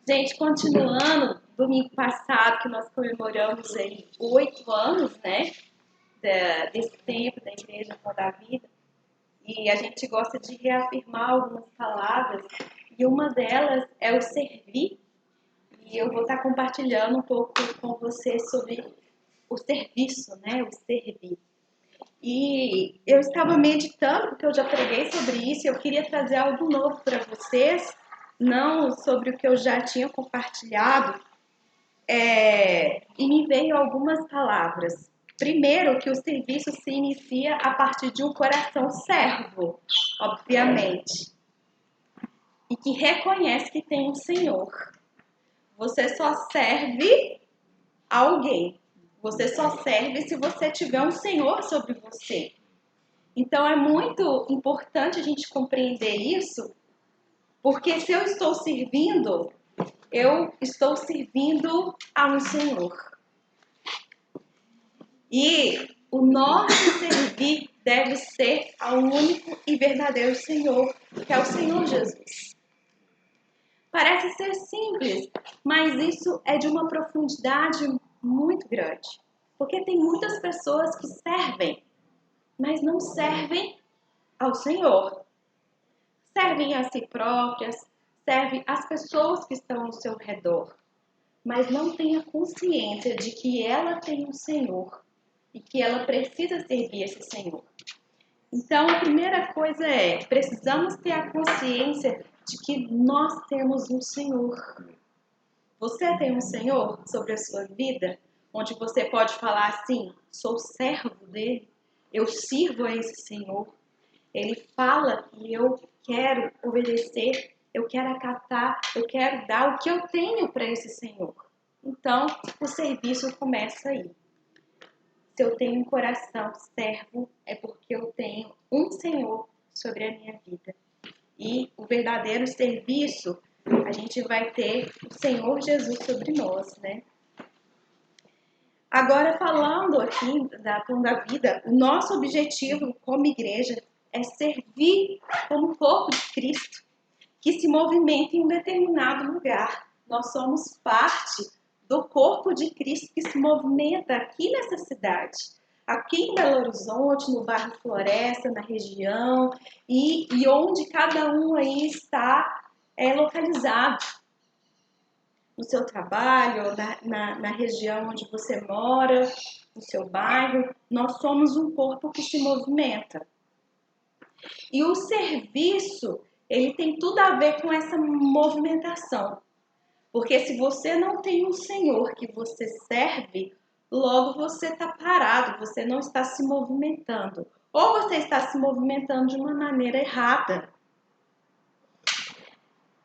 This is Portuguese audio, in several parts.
Gente, continuando, domingo passado que nós comemoramos aí 8 anos, né, desse tempo da Igreja Pão da Vida, e a gente gosta de reafirmar algumas palavras, e uma delas é o servir, e eu vou estar compartilhando um pouco com você sobre o serviço, né, o servir. E eu estava meditando, porque eu já preguei sobre isso, e eu queria trazer algo novo para vocês, não sobre o que eu já tinha compartilhado, e me veio algumas palavras. Primeiro, que o serviço se inicia a partir de um coração servo, obviamente, e que reconhece que tem um Senhor. Você só serve a alguém. Você só serve se você tiver um Senhor sobre você. Então é muito importante a gente compreender isso, porque se eu estou servindo a um Senhor. E o nosso servir deve ser ao único e verdadeiro Senhor, que é o Senhor Jesus. Parece ser simples, mas isso é de uma profundidade muito grande. Porque tem muitas pessoas que servem, mas não servem ao Senhor. Servem a si próprias, servem às pessoas que estão ao seu redor, mas não têm a consciência de que ela tem um Senhor e que ela precisa servir esse Senhor. Então, a primeira coisa precisamos ter a consciência de que nós temos um Senhor. Você tem um Senhor sobre a sua vida, onde você pode falar assim, sou servo dele, eu sirvo a esse Senhor. Ele fala e eu quero obedecer, eu quero acatar, eu quero dar o que eu tenho para esse Senhor. Então, o serviço começa aí. Se eu tenho um coração servo, é porque eu tenho um Senhor sobre a minha vida. E o verdadeiro serviço, a gente vai ter o Senhor Jesus sobre nós, né? Agora, falando aqui da Pão da Vida, o nosso objetivo como igreja é servir como corpo de Cristo, que se movimenta em um determinado lugar. Nós somos parte do corpo de Cristo que se movimenta aqui nessa cidade, aqui em Belo Horizonte, no bairro Floresta, na região, e onde cada um aí está localizado. No seu trabalho, na região onde você mora, no seu bairro, nós somos um corpo que se movimenta. E o serviço, ele tem tudo a ver com essa movimentação. Porque se você não tem um Senhor que você serve, logo você está parado, você não está se movimentando. Ou você está se movimentando de uma maneira errada.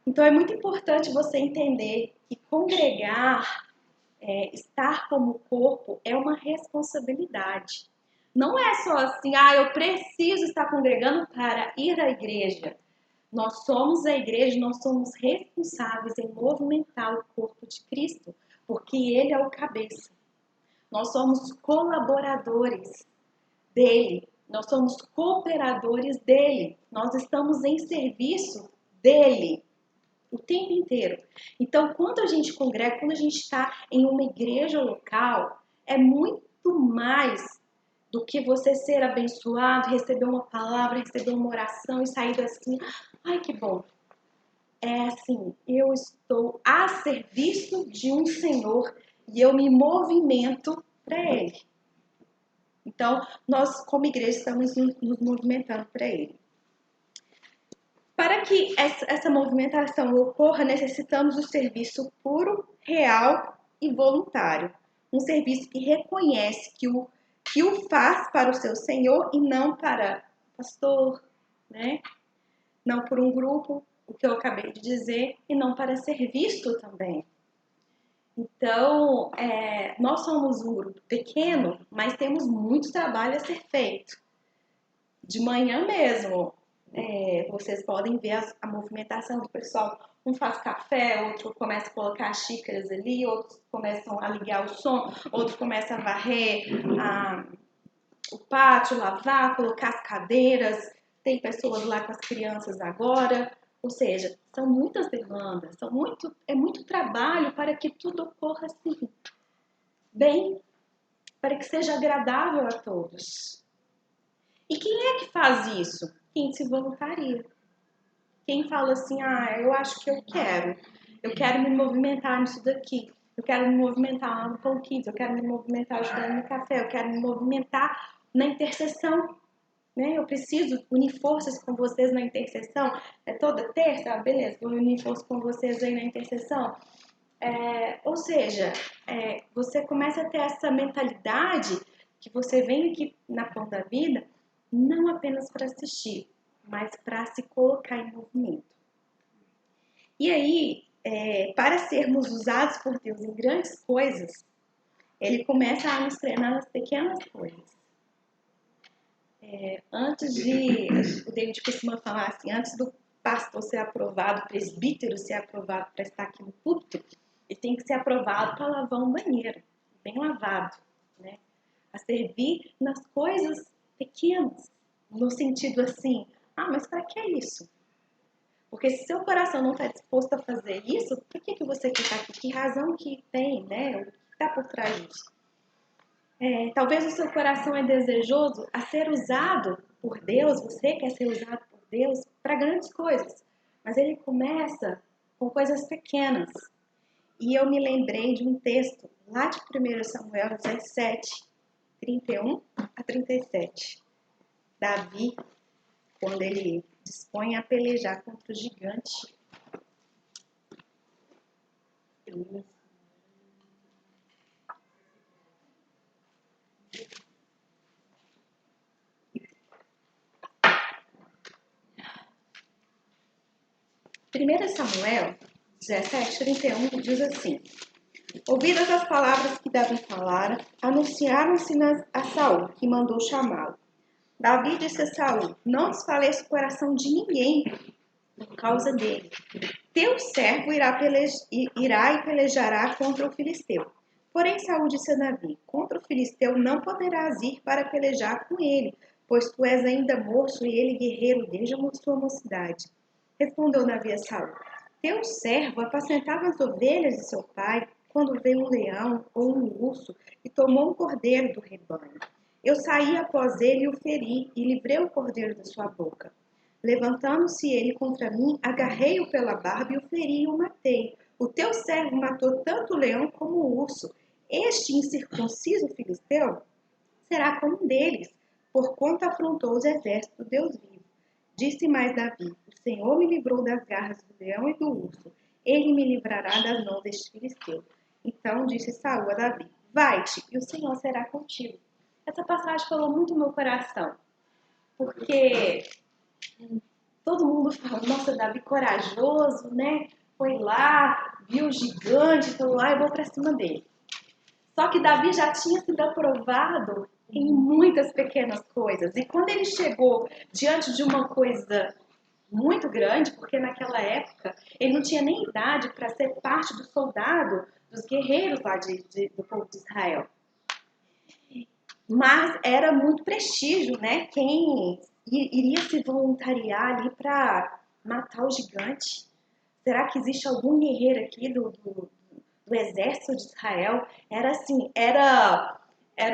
Então é muito importante você entender que congregar, estar como corpo, é uma responsabilidade. Não é só assim, eu preciso estar congregando para ir à igreja. Nós somos a igreja, nós somos responsáveis em movimentar o corpo de Cristo, porque Ele é o cabeça. Nós somos colaboradores dele, nós somos cooperadores dele, nós estamos em serviço dele o tempo inteiro. Então, quando a gente congrega, quando a gente está em uma igreja local, é muito mais do que você ser abençoado, receber uma palavra, receber uma oração e sair assim, ai que bom. É assim, eu estou a serviço de um Senhor e eu me movimento para Ele. Então, nós como igreja estamos nos movimentando para Ele. Para que essa movimentação ocorra, necessitamos do serviço puro, real e voluntário. Um serviço que reconhece que o faz para o seu Senhor e não para o pastor, né? Não por um grupo, o que eu acabei de dizer, e não para ser visto também. Então, nós somos um grupo pequeno, mas temos muito trabalho a ser feito. De manhã mesmo, vocês podem ver a movimentação do pessoal. Um faz café, outro começa a colocar xícaras ali, outros começam a ligar o som, outro começa a varrer o pátio, lavar, colocar as cadeiras. Tem pessoas lá com as crianças agora. Ou seja, são muitas demandas, é muito trabalho para que tudo ocorra assim, bem, para que seja agradável a todos. E quem é que faz isso? Quem se voluntaria. Quem fala assim, eu acho que eu quero me movimentar nisso daqui, eu quero me movimentar lá no Pão Kids, eu quero me movimentar ajudando no café, eu quero me movimentar na intercessão, né? Eu preciso unir forças com vocês na intercessão. É toda terça? Beleza, vou unir forças com vocês aí na intercessão. Ou seja, você começa a ter essa mentalidade que você vem aqui na Pão da Vida não apenas para assistir, mas para se colocar em movimento. E aí, para sermos usados por Deus em grandes coisas, Ele começa a nos treinar nas pequenas coisas. O David costuma falar assim, antes do pastor ser aprovado, o presbítero ser aprovado para estar aqui no púlpito, ele tem que ser aprovado para lavar um banheiro, bem lavado, né? A servir nas coisas pequenas, no sentido assim, mas para que isso? Porque se seu coração não está disposto a fazer isso, por que você quer estar aqui? Que razão que tem, né? O que está por trás disso? Talvez o seu coração é desejoso a ser usado por Deus, você quer ser usado por Deus para grandes coisas, mas ele começa com coisas pequenas. E eu me lembrei de um texto lá de 1 Samuel 17, 31 a 37. Davi, quando ele dispõe a pelejar contra o gigante. Primeiro Samuel 17, 31 diz assim: ouvidas as palavras que Davi falara, anunciaram-se a Saul, que mandou chamá-lo. Davi disse a Saul: não desfaleça o coração de ninguém por causa dele. Teu servo irá e pelejará contra o filisteu. Porém Saul disse a Davi: contra o filisteu não poderás ir para pelejar com ele, pois tu és ainda moço e ele guerreiro desde a sua mocidade. Respondeu Davi a Saul: teu servo apacentava as ovelhas de seu pai, quando veio um leão ou um urso e tomou um cordeiro do rebanho. Eu saí após ele e o feri, e livrei o cordeiro da sua boca. Levantando-se ele contra mim, agarrei-o pela barba e o feri e o matei. O teu servo matou tanto o leão como o urso. Este incircunciso filisteu será como um deles, porquanto afrontou os exércitos do Deus vivo. Disse mais Davi: o Senhor me livrou das garras do leão e do urso. Ele me livrará das mãos deste filisteu. Então disse Saul a Davi: vai-te, e o Senhor será contigo. Essa passagem falou muito no meu coração, porque todo mundo fala: nossa, Davi corajoso, né? Foi lá, viu o gigante, falou: eu vou para cima dele. Só que Davi já tinha sido aprovado em muitas pequenas coisas. E quando ele chegou diante de uma coisa muito grande, porque naquela época ele não tinha nem idade para ser parte do soldado, dos guerreiros lá do povo de Israel. Mas era muito prestígio, né? Quem iria se voluntariar ali para matar o gigante? Será que existe algum guerreiro aqui do exército de Israel? Era assim, era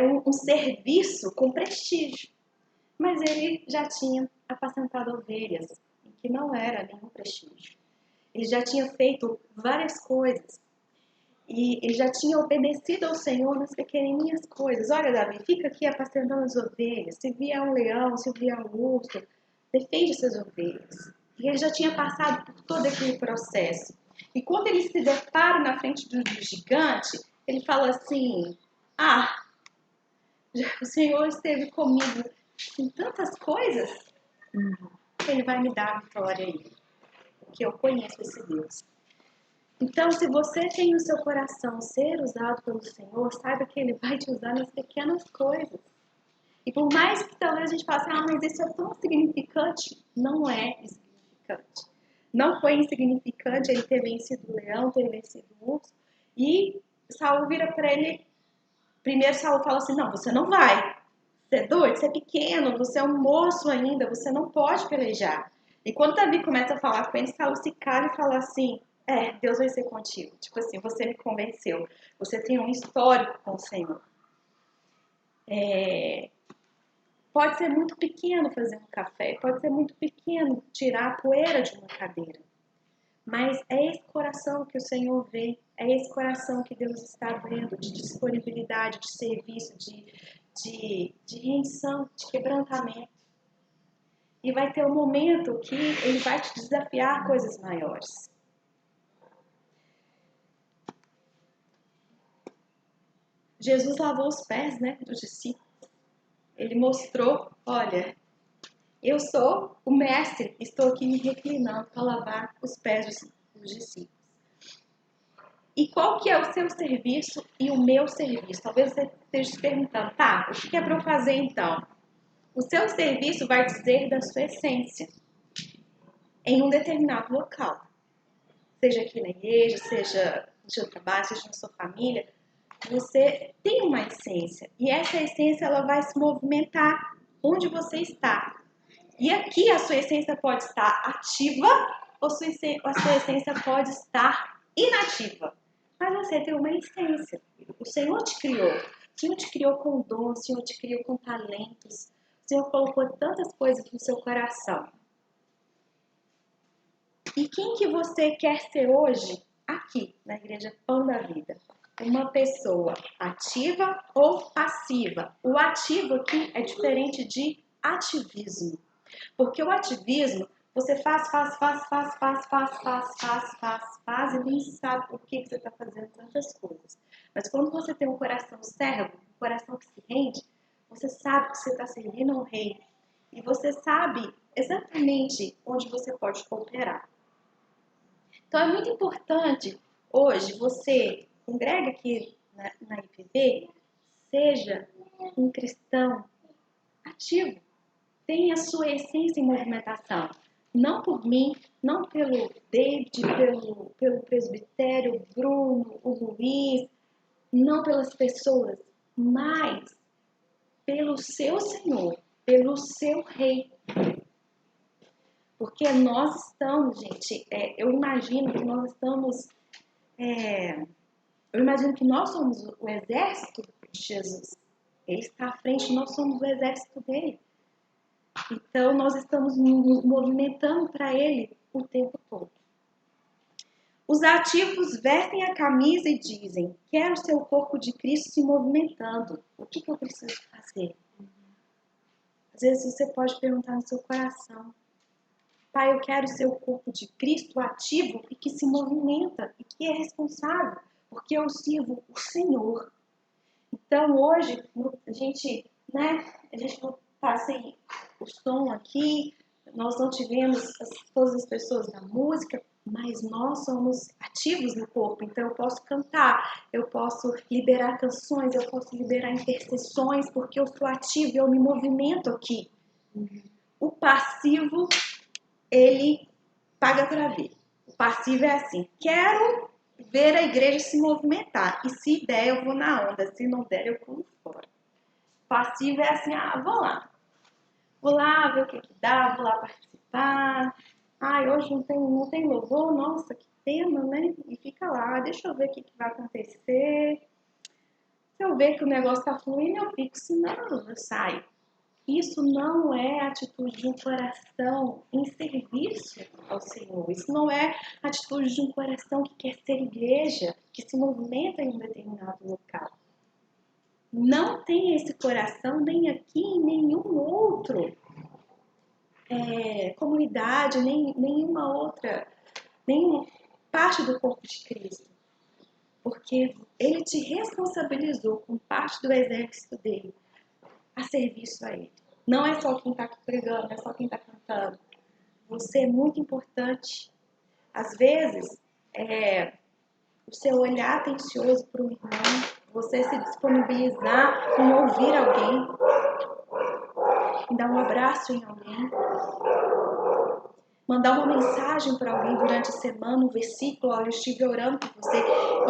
um serviço com prestígio. Mas ele já tinha apacentado ovelhas, que não era nenhum prestígio. Ele já tinha feito várias coisas. E ele já tinha obedecido ao Senhor nas pequenininhas coisas. Olha, Davi, fica aqui apacentando as ovelhas. Se vier um leão, se vier um urso, defende essas ovelhas. E ele já tinha passado por todo aquele processo. E quando ele se depara na frente do gigante, ele fala assim: o Senhor esteve comigo em tantas coisas, ele vai me dar a vitória aí. Porque eu conheço esse Deus. Então, se você tem no seu coração ser usado pelo Senhor, saiba que Ele vai te usar nas pequenas coisas. E por mais que talvez a gente passe, mas isso é tão insignificante, não é insignificante. Não foi insignificante ele ter vencido o leão, ter vencido o urso. E Saul vira para ele, primeiro Saul fala assim: não, você não vai. Você é doido, você é pequeno, você é um moço ainda, você não pode pelejar. E quando Davi começa a falar com ele, Saul se cala e fala assim: Deus vai ser contigo. Tipo assim, você me convenceu. Você tem um histórico com o Senhor. Pode ser muito pequeno fazer um café, pode ser muito pequeno tirar a poeira de uma cadeira. Mas é esse coração que o Senhor vê, é esse coração que Deus está vendo, de disponibilidade, de serviço, de rendição, de quebrantamento. E vai ter um momento que Ele vai te desafiar a coisas maiores. Jesus lavou os pés, dos discípulos. Ele mostrou, olha, eu sou o mestre, estou aqui me reclinando para lavar os pés dos discípulos. E qual que é o seu serviço e o meu serviço? Talvez você esteja se perguntando, tá, o que é para eu fazer então? O seu serviço vai dizer da sua essência em um determinado local. Seja aqui na igreja, seja no seu trabalho, seja na sua família, você tem uma essência. E essa essência ela vai se movimentar onde você está. E aqui a sua essência pode estar ativa ou a sua essência pode estar inativa. Mas você tem uma essência. O Senhor te criou. O Senhor te criou com dom, o Senhor te criou com talentos. O Senhor colocou tantas coisas no seu coração. E quem que você quer ser hoje aqui na Igreja Pão da Vida? Uma pessoa ativa ou passiva? O ativo aqui é diferente de ativismo. Porque o ativismo, você faz e nem sabe por que você está fazendo tantas coisas. Mas quando você tem um coração servo, um coração que se rende, você sabe que você está servindo a um rei. E você sabe exatamente onde você pode cooperar. Então é muito importante hoje você, congrega aqui na IPB, seja um cristão ativo. Tem a sua essência em movimentação. Não por mim, não pelo David, pelo presbitério, o Bruno, o Luiz, não pelas pessoas, mas pelo seu Senhor, pelo seu Rei. Porque nós estamos, gente, eu imagino que nós estamos, eu imagino que nós somos o exército de Jesus. Ele está à frente, nós somos o exército dele. Então, nós estamos nos movimentando para Ele o tempo todo. Os ativos vestem a camisa e dizem, quero o seu corpo de Cristo se movimentando. O que eu preciso fazer? Às vezes você pode perguntar no seu coração, Pai, eu quero o seu corpo de Cristo ativo e que se movimenta e que é responsável, porque eu sirvo o Senhor. Então, hoje, a gente não está sem o som aqui, nós não tivemos todas as pessoas da música, mas nós somos ativos no corpo, então eu posso cantar, eu posso liberar canções, eu posso liberar intercessões, porque eu sou ativo, eu me movimento aqui. O passivo, ele paga para ver. O passivo é assim, quero ver a igreja se movimentar, e se der eu vou na onda, se não der eu pulo fora. O passivo é assim, vou lá ver o que dá, vou lá participar. Hoje não tem louvor, nossa, que pena, né? E fica lá, deixa eu ver o que vai acontecer. Se eu ver que o negócio tá fluindo, eu fico, senão eu saio. Isso não é atitude de um coração em serviço ao Senhor. Isso não é atitude de um coração que quer ser igreja, que se movimenta em um determinado local. Não tem esse coração nem aqui em nenhum outro comunidade, nenhuma parte do corpo de Cristo. Porque Ele te responsabilizou com parte do exército dele a serviço a Ele. Não é só quem está aqui pregando, não é só quem está cantando. Você é muito importante. Às vezes, o seu olhar atencioso para o irmão, você se disponibilizar em ouvir alguém, em dar um abraço em alguém, mandar uma mensagem para alguém durante a semana, um versículo, eu estive orando por você.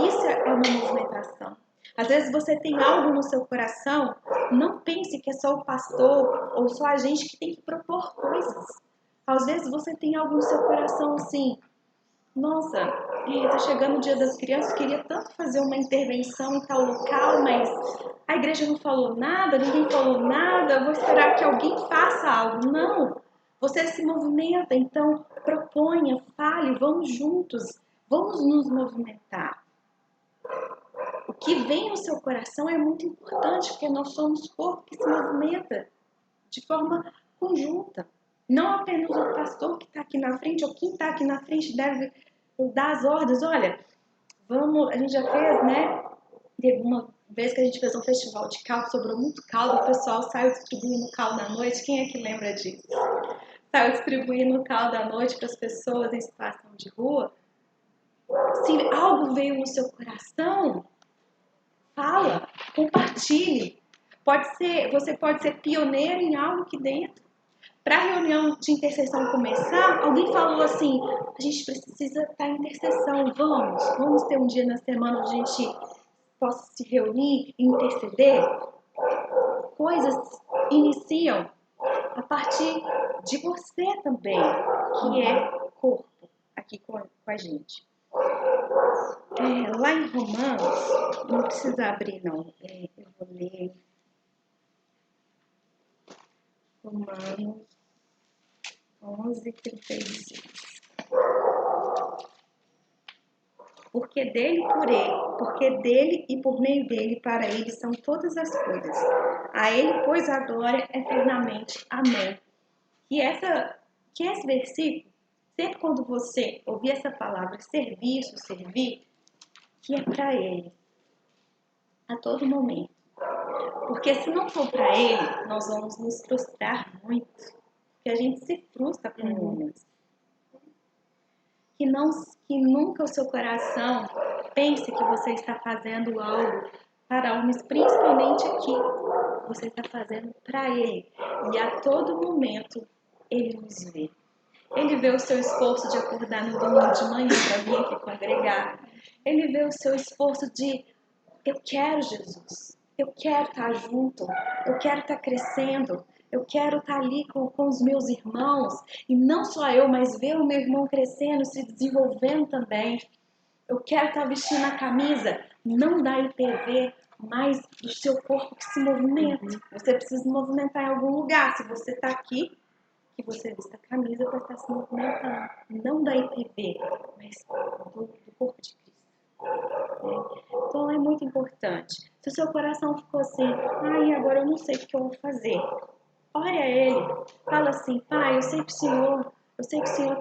Isso é uma movimentação. Às vezes você tem algo no seu coração, não pense que é só o pastor ou só a gente que tem que propor coisas. Às vezes você tem algo no seu coração assim, nossa, tá chegando o Dia das Crianças, queria tanto fazer uma intervenção em tal local, mas a igreja não falou nada, ninguém falou nada, vou esperar que alguém faça algo. Não, você se movimenta, então proponha, fale, vamos juntos, vamos nos movimentar. O que vem no seu coração é muito importante, porque nós somos corpo que se movimenta de forma conjunta. Não apenas o pastor que está aqui na frente, ou quem está aqui na frente deve dar as ordens. Olha, vamos, a gente já fez, né? Teve uma vez que a gente fez um festival de caldo, sobrou muito caldo, o pessoal saiu distribuindo caldo à noite. Quem é que lembra disso? Saiu distribuindo caldo à noite para as pessoas em situação de rua. Se algo veio no seu coração, fala, compartilhe. Você pode ser pioneiro em algo aqui dentro. Para a reunião de intercessão começar, alguém falou assim, a gente precisa estar em intercessão, vamos ter um dia na semana onde a gente possa se reunir e interceder. Coisas iniciam a partir de você também, que é corpo, aqui com a gente. Lá em Romanos, não precisa abrir não, eu vou ler Romanos 11:36. Porque dele e por meio dele, para ele são todas as coisas. A ele, pois, a glória eternamente. Amém. Que esse versículo, sempre quando você ouvir essa palavra, servir, que é para ele, a todo momento. Porque se não for para ele, nós vamos nos frustrar muito. Porque a gente se frustra com homens. Que nunca o seu coração pense que você está fazendo algo para homens, principalmente aqui. Você está fazendo para ele. E a todo momento, ele nos vê. Ele vê o seu esforço de acordar no domingo de manhã para vir aqui congregar. Ele vê o seu esforço de, eu quero Jesus. Eu quero estar junto. Eu quero estar crescendo. Eu quero estar ali com os meus irmãos. E não só eu, mas ver o meu irmão crescendo, se desenvolvendo também. Eu quero estar vestindo a camisa, não da IPV, mas do seu corpo que se movimenta. Você precisa se movimentar em algum lugar. Se você está aqui, que você vista a camisa para estar se movimentando. Não da IPV, mas do corpo de Cristo. Então é muito importante. Se o seu coração ficou assim, agora eu não sei o que eu vou fazer. Ore a Ele. Fala assim, Pai, eu sei que o Senhor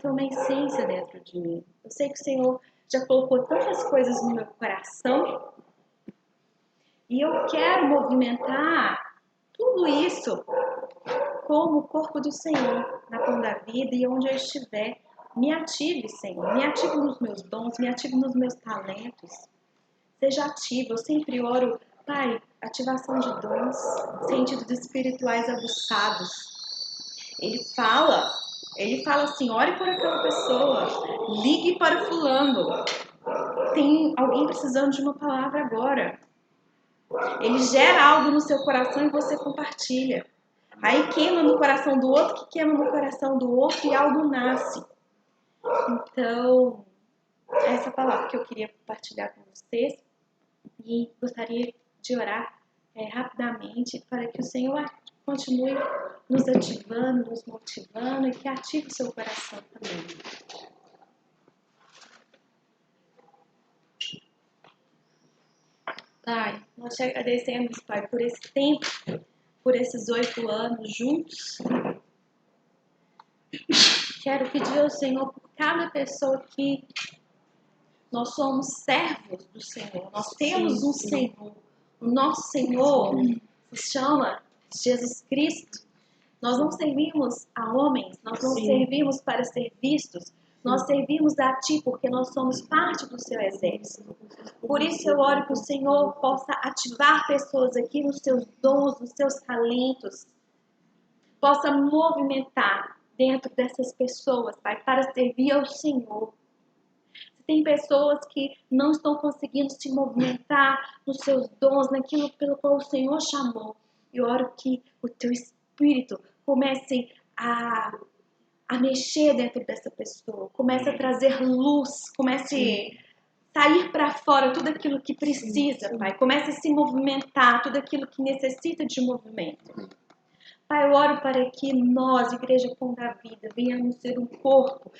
tem uma essência dentro de mim. Eu sei que o Senhor já colocou tantas coisas no meu coração e eu quero movimentar tudo isso como o corpo do Senhor na pão da vida e onde eu estiver. Me ative, Senhor. Me ative nos meus dons, me ative nos meus talentos. Seja ativo. Eu sempre oro, Pai, ativação de dons, sentidos espirituais aguçados. Ele fala assim, ore por aquela pessoa, ligue para o fulano. Tem alguém precisando de uma palavra agora. Ele gera algo no seu coração e você compartilha. Aí queima no coração do outro, que queima no coração do outro e algo nasce. Então, essa palavra que eu queria compartilhar com vocês e gostaria de orar rapidamente para que o Senhor continue nos ativando, nos motivando e que ative o seu coração também. Pai, nós te agradecemos, Pai, por esse tempo, por esses 8 anos juntos. Quero pedir ao Senhor por cada pessoa que nós somos servos do Senhor. Nós temos um Senhor. O nosso Senhor se chama Jesus Cristo. Nós não servimos a homens, nós não servimos para ser vistos. Nós servimos a Ti porque nós somos parte do Seu exército. Por isso eu oro que o Senhor possa ativar pessoas aqui nos seus dons, nos seus talentos. Possa movimentar dentro dessas pessoas, Pai, para servir ao Senhor. Se tem pessoas que não estão conseguindo se movimentar nos seus dons, naquilo pelo qual o Senhor chamou, eu oro que o Teu Espírito comece a a mexer dentro dessa pessoa, comece a trazer luz, comece a sair para fora tudo aquilo que precisa, Pai. Comece a se movimentar, tudo aquilo que necessita de movimento. Pai, eu oro para que nós, Igreja Pão da Vida, venhamos ser um corpo,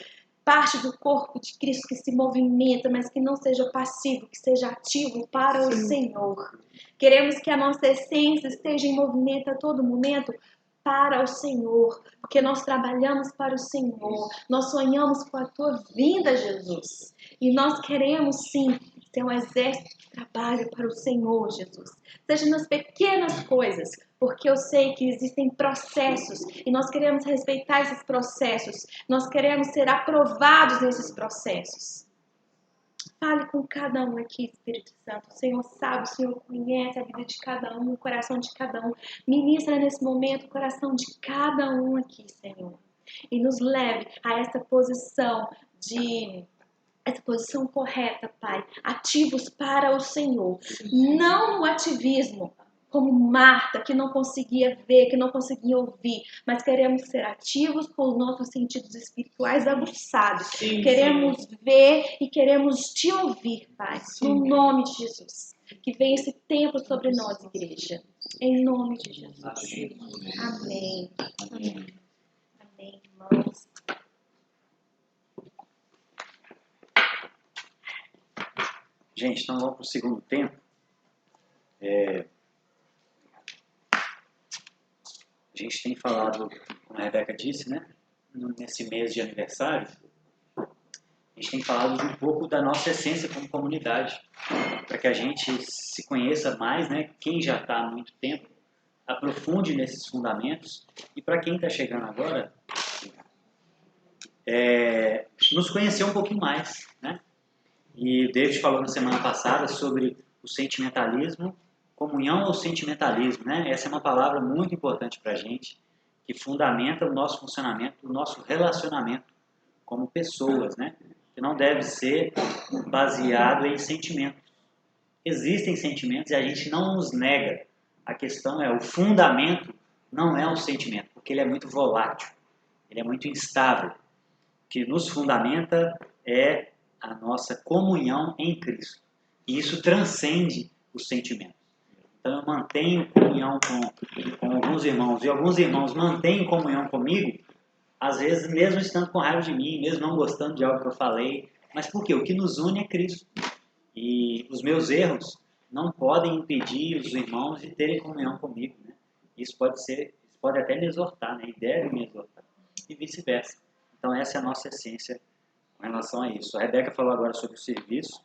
parte do corpo de Cristo que se movimenta, mas que não seja passivo, que seja ativo para o Senhor. Queremos que a nossa essência esteja em movimento a todo momento para o Senhor, porque nós trabalhamos para o Senhor, nós sonhamos com a tua vinda, Jesus, e nós queremos sim ser um exército de trabalho para o Senhor, Jesus, seja nas pequenas coisas, porque eu sei que existem processos e nós queremos respeitar esses processos, nós queremos ser aprovados nesses processos. Fale com cada um aqui, Espírito Santo. O Senhor sabe, o Senhor conhece a vida de cada um, o coração de cada um. Ministra nesse momento o coração de cada um aqui, Senhor. E nos leve a essa posição correta, Pai. Ativos para o Senhor. Não no ativismo, como Marta, que não conseguia ver, que não conseguia ouvir, mas queremos ser ativos com os nossos sentidos espirituais aguçados. Sim, queremos ver e queremos te ouvir, Pai, no nome de Jesus. Que venha esse tempo sobre nós, igreja. Em nome de Jesus. Amém. Amém. Amém, irmãos. Gente, então vamos para o segundo tempo. A gente tem falado, como a Rebeca disse, né? Nesse mês de aniversário, a gente tem falado de um pouco da nossa essência como comunidade, para que a gente se conheça mais, né? Quem já está há muito tempo, aprofunde nesses fundamentos, e para quem está chegando agora, nos conhecer um pouquinho mais, né? E o David falou na semana passada sobre o sentimentalismo, comunhão ou sentimentalismo, né? Essa é uma palavra muito importante para a gente, que fundamenta o nosso funcionamento, o nosso relacionamento como pessoas, né? Que não deve ser baseado em sentimentos. Existem sentimentos e a gente não os nega. A questão é, o fundamento não é um sentimento, porque ele é muito volátil, ele é muito instável. O que nos fundamenta é a nossa comunhão em Cristo. E isso transcende os sentimentos. Então eu mantenho comunhão com alguns irmãos, e alguns irmãos mantêm comunhão comigo, às vezes mesmo estando com raiva de mim, mesmo não gostando de algo que eu falei. Mas por quê? O que nos une é Cristo. E os meus erros não podem impedir os irmãos de terem comunhão comigo, né? Isso pode até me exortar, né? E deve me exortar. E vice-versa. Então essa é a nossa essência com relação a isso. A Rebeca falou agora sobre o serviço.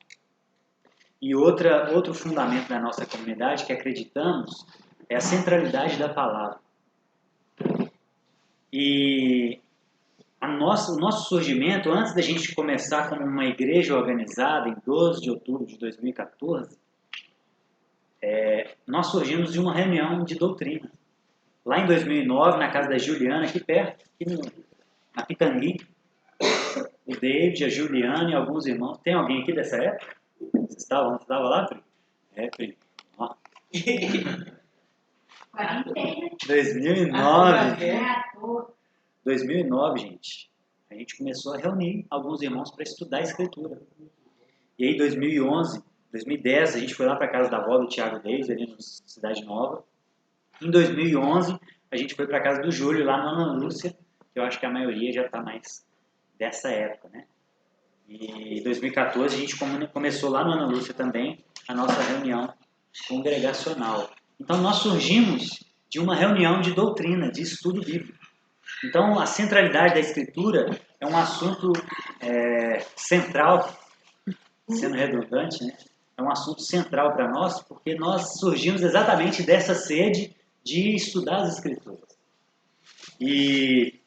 E outro fundamento da nossa comunidade que acreditamos é a centralidade da palavra. E o nosso surgimento, antes da gente começar como uma igreja organizada, em 12 de outubro de 2014, nós surgimos de uma reunião de doutrina. Lá em 2009, na casa da Juliana, aqui perto, na Pitangui, o David, a Juliana e alguns irmãos. Tem alguém aqui dessa época? Você estava lá, Pri? Pri. Ó. 2009, gente. A gente começou a reunir alguns irmãos para estudar a Escritura. E aí, 2011, 2010, a gente foi lá para a casa da avó do Tiago Davis, ali na Cidade Nova. Em 2011, a gente foi para a casa do Júlio, lá na Ana Lúcia, que eu acho que a maioria já está mais dessa época, né? E em 2014, a gente começou lá no Ana Lúcia também a nossa reunião congregacional. Então, nós surgimos de uma reunião de doutrina, de estudo bíblico. Então, a centralidade da Escritura é um assunto central, sendo redundante, né? É um assunto central para nós, porque nós surgimos exatamente dessa sede de estudar as Escrituras. E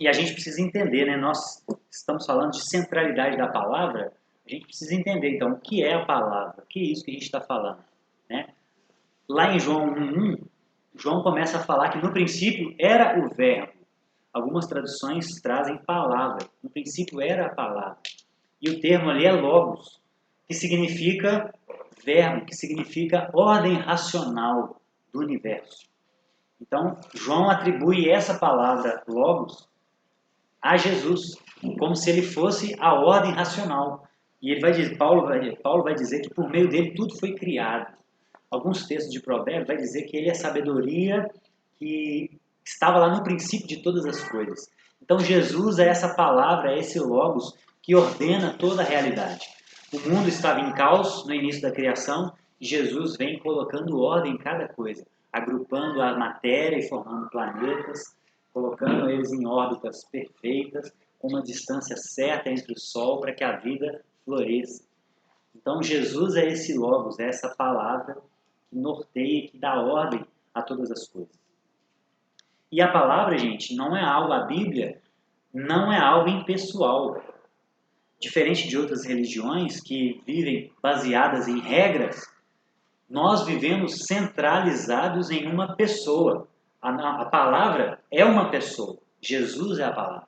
a gente precisa entender, né? Nós estamos falando de centralidade da palavra, a gente precisa entender, então, o que é a palavra, o que é isso que a gente está falando, né? Lá em João 1:1, João começa a falar que no princípio era o verbo. Algumas traduções trazem palavra. No princípio era a palavra. E o termo ali é logos, que significa verbo, que significa ordem racional do universo. Então, João atribui essa palavra logos a Jesus, como se ele fosse a ordem racional. E ele vai dizer, Paulo vai dizer que por meio dele tudo foi criado. Alguns textos de Provérbios vai dizer que ele é a sabedoria que estava lá no princípio de todas as coisas. Então Jesus é essa palavra, é esse logos que ordena toda a realidade. O mundo estava em caos no início da criação e Jesus vem colocando ordem em cada coisa, agrupando a matéria e formando planetas, colocando eles em órbitas perfeitas, com uma distância certa entre o Sol para que a vida floresça. Então Jesus é esse logos, é essa palavra que norteia, que dá ordem a todas as coisas. E a palavra, gente, não é algo, a Bíblia não é algo impessoal. Diferente de outras religiões que vivem baseadas em regras, nós vivemos centralizados em uma pessoa. A palavra é uma pessoa. Jesus é a palavra.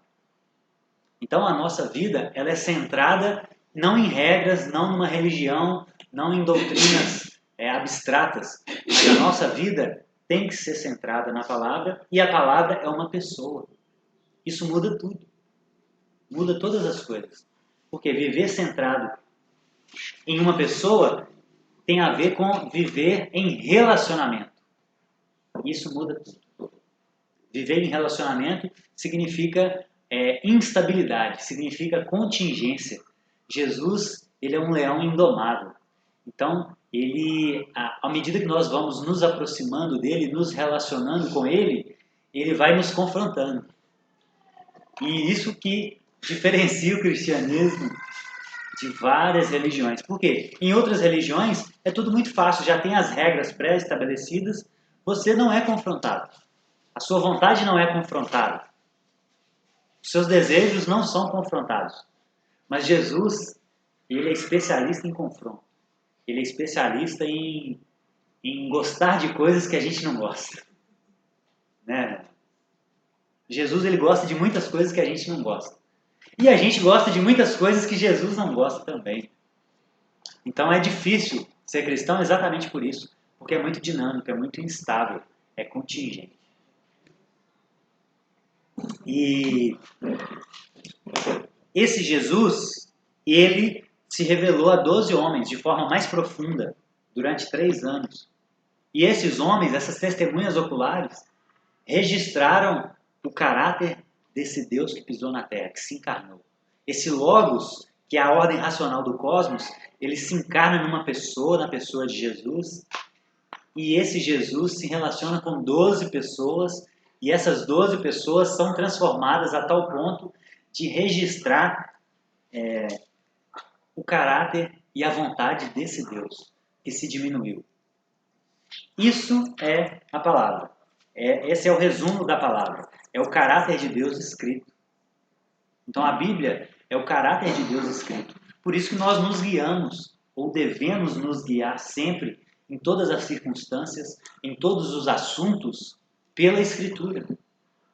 Então a nossa vida ela é centrada não em regras, não numa religião, não em doutrinas abstratas. Mas a nossa vida tem que ser centrada na palavra e a palavra é uma pessoa. Isso muda tudo. Muda todas as coisas. Porque viver centrado em uma pessoa tem a ver com viver em relacionamento. Isso muda tudo. Viver em relacionamento significa instabilidade, significa contingência. Jesus, ele é um leão indomável. Então, à medida que nós vamos nos aproximando dele, nos relacionando com ele, ele vai nos confrontando. E isso que diferencia o cristianismo de várias religiões. Por quê? Em outras religiões é tudo muito fácil, já tem as regras pré-estabelecidas, você não é confrontado. A sua vontade não é confrontada. Os seus desejos não são confrontados. Mas Jesus, ele é especialista em confronto. Ele é especialista em gostar de coisas que a gente não gosta. Né? Jesus, ele gosta de muitas coisas que a gente não gosta. E a gente gosta de muitas coisas que Jesus não gosta também. Então é difícil ser cristão exatamente por isso. Porque é muito dinâmico, é muito instável, é contingente. E esse Jesus, ele se revelou a 12 homens de forma mais profunda durante 3 anos. E esses homens, essas testemunhas oculares, registraram o caráter desse Deus que pisou na terra, que se encarnou. Esse Logos, que é a ordem racional do cosmos, ele se encarna numa pessoa, na pessoa de Jesus, e esse Jesus se relaciona com 12 pessoas, e essas 12 pessoas são transformadas a tal ponto de registrar o caráter e a vontade desse Deus, que se diminuiu. Isso é a palavra. Esse é o resumo da palavra. É o caráter de Deus escrito. Então a Bíblia é o caráter de Deus escrito. Por isso que nós nos guiamos, ou devemos nos guiar sempre, em todas as circunstâncias, em todos os assuntos, pela Escritura.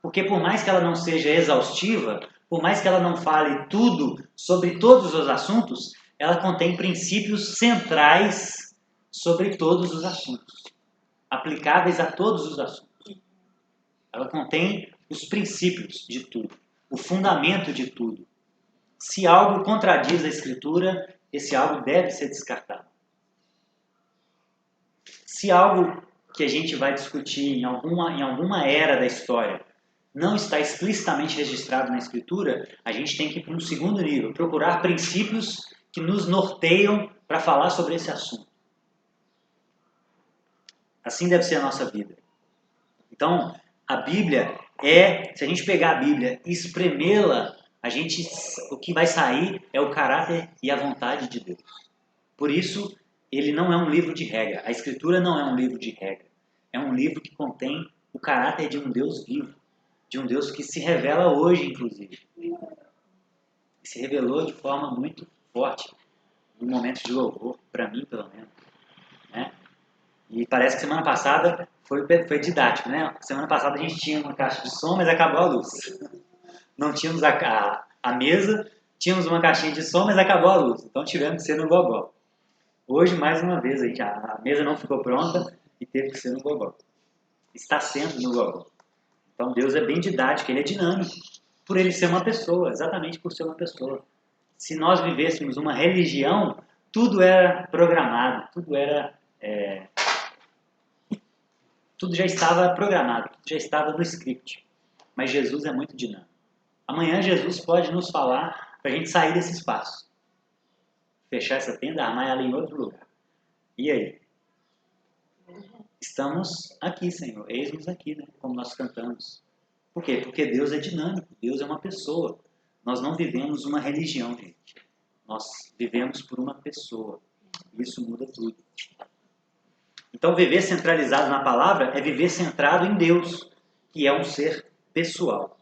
Porque por mais que ela não seja exaustiva, por mais que ela não fale tudo sobre todos os assuntos, ela contém princípios centrais sobre todos os assuntos, aplicáveis a todos os assuntos. Ela contém os princípios de tudo, o fundamento de tudo. Se algo contradiz a Escritura, esse algo deve ser descartado. Se algo que a gente vai discutir em alguma era da história não está explicitamente registrado na Escritura, a gente tem que ir para um segundo nível, procurar princípios que nos norteiam para falar sobre esse assunto. Assim deve ser a nossa vida. Então, a Bíblia se a gente pegar a Bíblia e espremê-la, o que vai sair é o caráter e a vontade de Deus. Por isso, ele não é um livro de regra. A Escritura não é um livro de regra. É um livro que contém o caráter de um Deus vivo, de um Deus que se revela hoje, inclusive. Se revelou de forma muito forte, no momento de louvor, para mim, pelo menos. Né? E parece que semana passada foi didático, né? Semana passada a gente tinha uma caixa de som, mas acabou a luz. Não tínhamos a mesa, tínhamos uma caixinha de som, mas acabou a luz. Então tivemos que ser no gogó. Hoje, mais uma vez, a mesa não ficou pronta e teve que ser no gogó. Está sendo no gogó. Então Deus é bem didático, ele é dinâmico. por ele ser uma pessoa, exatamente por ser uma pessoa. Se nós vivêssemos uma religião, tudo era programado, tudo já estava programado, tudo já estava no script. Mas Jesus é muito dinâmico. Amanhã Jesus pode nos falar para a gente sair desse espaço. Fechar essa tenda, armar ela em outro lugar. E aí? Estamos aqui, Senhor. Eis-nos aqui, né? Como nós cantamos. Por quê? Porque Deus é dinâmico. Deus é uma pessoa. Nós não vivemos uma religião, gente. Nós vivemos por uma pessoa. Isso muda tudo. Então, viver centralizado na palavra é viver centrado em Deus, que é um ser pessoal.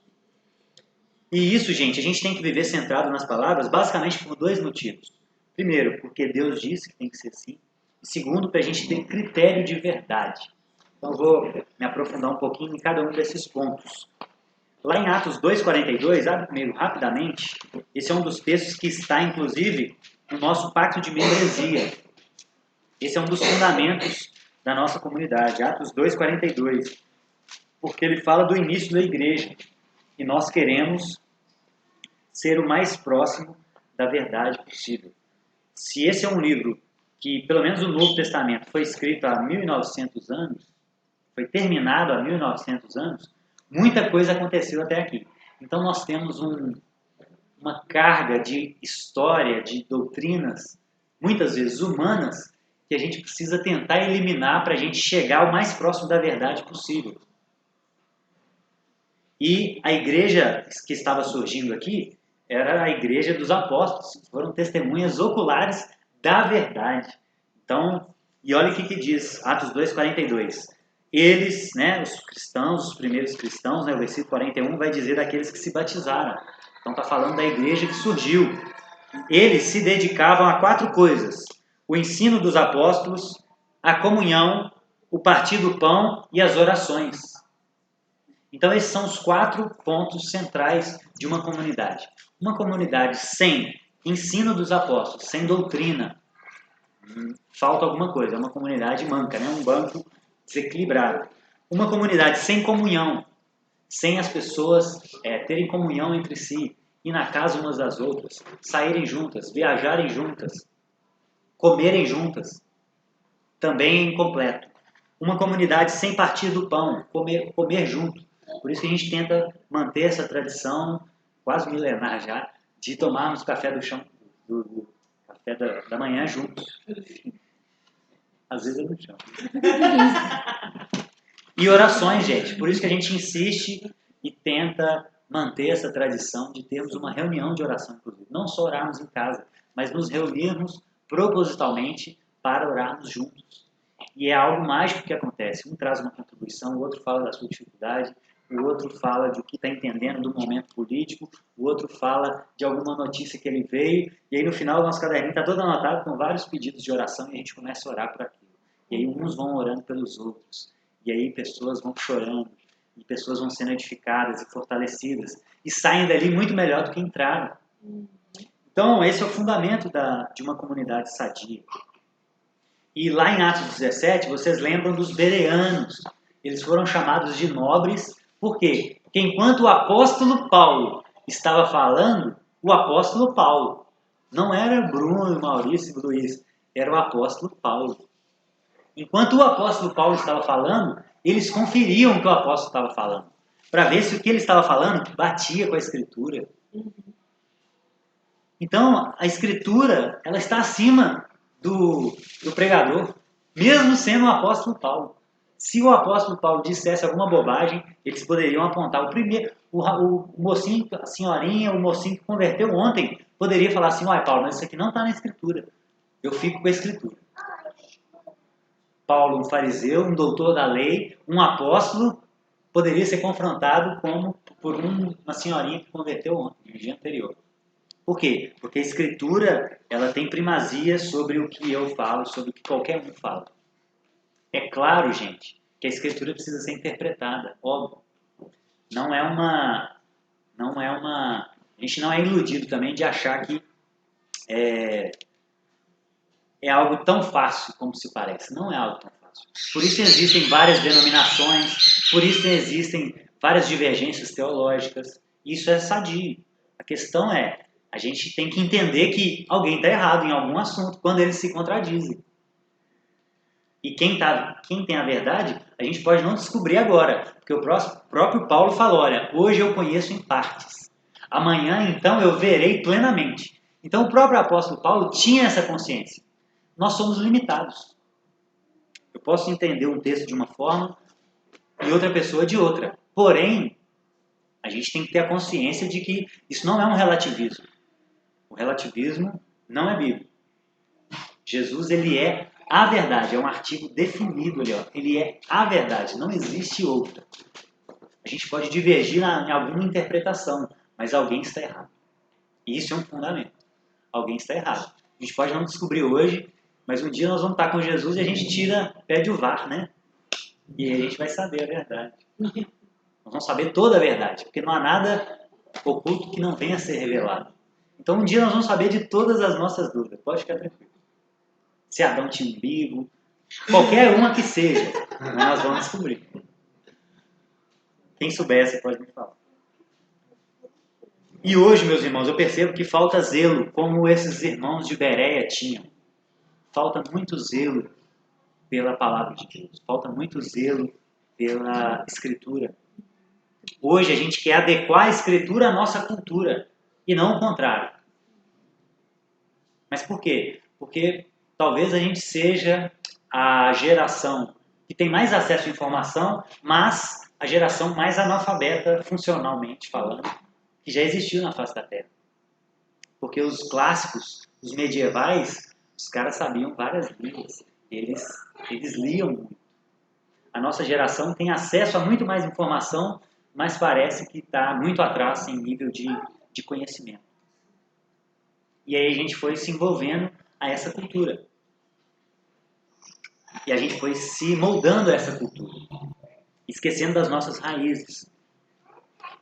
E isso, gente, a gente tem que viver centrado nas palavras basicamente por dois motivos. Primeiro, porque Deus disse que tem que ser assim. E segundo, para a gente ter critério de verdade. Então, eu vou me aprofundar um pouquinho em cada um desses pontos. Lá em Atos 2,42, abre comigo rapidamente. Esse é um dos textos que está, inclusive, no nosso pacto de membresia. Esse é um dos fundamentos da nossa comunidade. Atos 2,42. Porque ele fala do início da igreja. E nós queremos ser o mais próximo da verdade possível. Se esse é um livro que, pelo menos o Novo Testamento, foi escrito há 1900 anos, foi terminado há 1900 anos, muita coisa aconteceu até aqui. Então nós temos uma carga de história, de doutrinas, muitas vezes humanas, que a gente precisa tentar eliminar para a gente chegar o mais próximo da verdade possível. E a igreja que estava surgindo aqui era a igreja dos apóstolos, foram testemunhas oculares da verdade. Então, e olha o que diz, Atos 2,42. Eles, né, os cristãos, os primeiros cristãos, né, o versículo 41 vai dizer daqueles que se batizaram. Então está falando da igreja que surgiu. Eles se dedicavam a 4 coisas: o ensino dos apóstolos, a comunhão, o partir do pão e as orações. Então esses são os 4 pontos centrais de uma comunidade. Uma comunidade sem ensino dos apóstolos, sem doutrina, falta alguma coisa. É uma comunidade manca, né? Um banco desequilibrado. Uma comunidade sem comunhão, sem as pessoas terem comunhão entre si, ir na casa umas das outras, saírem juntas, viajarem juntas, comerem juntas, também é incompleto. Uma comunidade sem partir do pão, comer junto. Por isso que a gente tenta manter essa tradição, quase milenar já, de tomarmos café do café da manhã juntos. Às vezes eu não chamo. E orações, gente. Por isso que a gente insiste e tenta manter essa tradição de termos uma reunião de oração, inclusive. Não só orarmos em casa, mas nos reunirmos propositalmente para orarmos juntos. E é algo mágico que acontece. Um traz uma contribuição, o outro fala da sua dificuldade, o outro fala de o que está entendendo do momento político, o outro fala de alguma notícia que ele veio, e aí no final o nosso caderninho está todo anotado com vários pedidos de oração e a gente começa a orar por aquilo. E aí uns vão orando pelos outros, e aí pessoas vão chorando, e pessoas vão sendo edificadas e fortalecidas, e saem dali muito melhor do que entraram. Então esse é o fundamento de uma comunidade sadia. E lá em Atos 17, vocês lembram dos bereanos. Eles foram chamados de nobres. Por quê? Porque enquanto o apóstolo Paulo estava falando, o apóstolo Paulo, não era Bruno, Maurício e Luiz, era o apóstolo Paulo. Enquanto o apóstolo Paulo estava falando, eles conferiam o que o apóstolo estava falando, para ver se o que ele estava falando batia com a Escritura. Então, a Escritura, ela está acima do pregador, mesmo sendo o apóstolo Paulo. Se o apóstolo Paulo dissesse alguma bobagem, eles poderiam apontar. O mocinho, a senhorinha, o mocinho que converteu ontem, poderia falar assim: olha, Paulo, mas isso aqui não está na Escritura. Eu fico com a Escritura. Paulo, um fariseu, um doutor da lei, um apóstolo, poderia ser confrontado por uma senhorinha que converteu ontem, no dia anterior. Por quê? Porque a Escritura, ela tem primazia sobre o que eu falo, sobre o que qualquer um fala. É claro, gente, que a Escritura precisa ser interpretada, óbvio. A gente não é iludido também de achar que é algo tão fácil como se parece. Não é algo tão fácil. Por isso existem várias denominações, por isso existem várias divergências teológicas. Isso é sadio. A questão é, a gente tem que entender que alguém está errado em algum assunto quando eles se contradizem. E quem tem a verdade, a gente pode não descobrir agora. Porque o próprio Paulo falou, olha, hoje eu conheço em partes. Amanhã, então, eu verei plenamente. Então, o próprio apóstolo Paulo tinha essa consciência. Nós somos limitados. Eu posso entender um texto de uma forma e outra pessoa de outra. Porém, a gente tem que ter a consciência de que isso não é um relativismo. O relativismo não é bíblico. Jesus, ele é a verdade, é um artigo definido ali, ó. Ele é a verdade, não existe outra. A gente pode divergir em alguma interpretação, mas alguém está errado. E isso é um fundamento. Alguém está errado. A gente pode não descobrir hoje, mas um dia nós vamos estar com Jesus e a gente pede o VAR, né? E aí a gente vai saber a verdade. Nós vamos saber toda a verdade, porque não há nada oculto que não venha a ser revelado. Então um dia nós vamos saber de todas as nossas dúvidas, pode ficar tranquilo. Se Adão tinha umbigo, qualquer uma que seja, nós vamos descobrir. Quem soubesse pode me falar. E hoje, meus irmãos, eu percebo que falta zelo, como esses irmãos de Bereia tinham. Falta muito zelo pela palavra de Deus. Falta muito zelo pela Escritura. Hoje a gente quer adequar a Escritura à nossa cultura e não o contrário. Mas por quê? Porque talvez a gente seja a geração que tem mais acesso à informação, mas a geração mais analfabeta funcionalmente falando, que já existiu na face da Terra. Porque os clássicos, os medievais, os caras sabiam várias línguas. Eles liam muito. A nossa geração tem acesso a muito mais informação, mas parece que está muito atrás em nível de conhecimento. E aí a gente foi se envolvendo a essa cultura. E a gente foi se moldando a essa cultura, esquecendo das nossas raízes.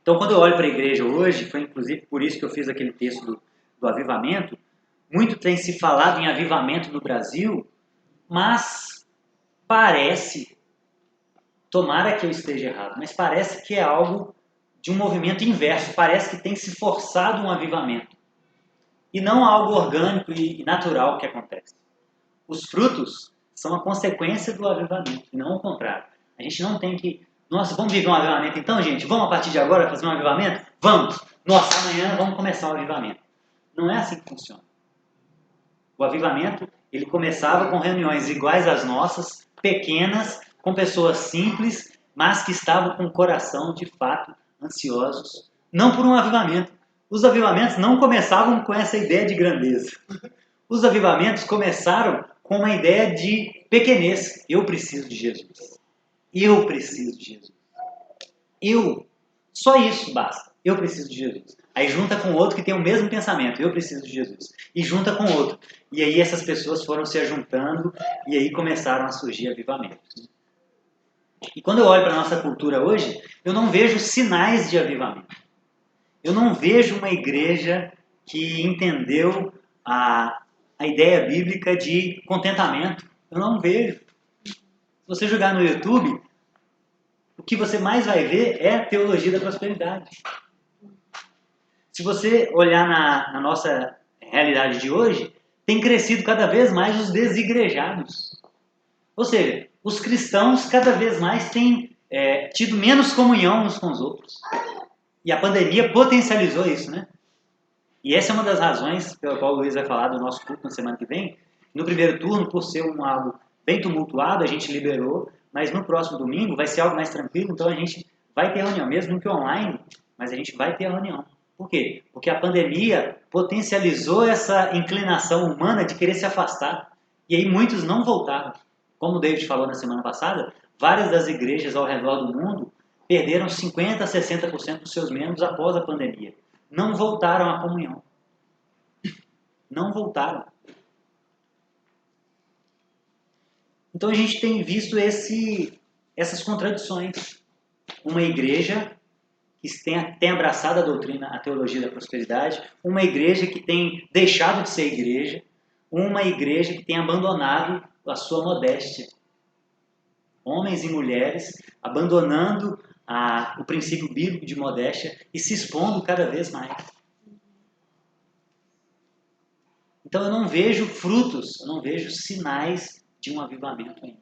Então, quando eu olho para a igreja hoje, foi inclusive por isso que eu fiz aquele texto do avivamento, muito tem se falado em avivamento no Brasil, mas parece, tomara que eu esteja errado, mas parece que é algo de um movimento inverso, parece que tem se forçado um avivamento, e não algo orgânico e natural que acontece. Os frutos são a consequência do avivamento, e não o contrário. A gente não tem que... Nossa, vamos viver um avivamento então, gente? Vamos a partir de agora fazer um avivamento? Vamos! Nossa, amanhã vamos começar o avivamento. Não é assim que funciona. O avivamento, ele começava com reuniões iguais às nossas, pequenas, com pessoas simples, mas que estavam com o coração, de fato, ansiosos. Não por um avivamento. Os avivamentos não começavam com essa ideia de grandeza. Os avivamentos começaram com uma ideia de pequenez. Eu preciso de Jesus. Eu preciso de Jesus. Só isso basta. Eu preciso de Jesus. Aí junta com outro que tem o mesmo pensamento. Eu preciso de Jesus. E junta com outro. E aí essas pessoas foram se ajuntando e aí começaram a surgir avivamentos. E quando eu olho para a nossa cultura hoje, eu não vejo sinais de avivamento. Eu não vejo uma igreja que entendeu a ideia bíblica de contentamento. Eu não vejo. Se você jogar no YouTube, o que você mais vai ver é a teologia da prosperidade. Se você olhar na nossa realidade de hoje, tem crescido cada vez mais os desigrejados. Ou seja, os cristãos cada vez mais têm tido menos comunhão uns com os outros. E a pandemia potencializou isso, né? E essa é uma das razões pela qual o Luiz vai falar do nosso culto na semana que vem. No primeiro turno, por ser algo bem tumultuado, a gente liberou, mas no próximo domingo vai ser algo mais tranquilo, então a gente vai ter reunião, mesmo que online, mas a gente vai ter a reunião. Por quê? Porque a pandemia potencializou essa inclinação humana de querer se afastar. E aí muitos não voltaram. Como o David falou na semana passada, várias das igrejas ao redor do mundo perderam 50% a 60% dos seus membros após a pandemia. Não voltaram à comunhão. Não voltaram. Então a gente tem visto essas contradições. Uma igreja que tem abraçado a doutrina, a teologia da prosperidade, uma igreja que tem deixado de ser igreja, uma igreja que tem abandonado a sua modéstia. Homens e mulheres abandonando o princípio bíblico de modéstia e se expondo cada vez mais. Então eu não vejo frutos, eu não vejo sinais de um avivamento ainda.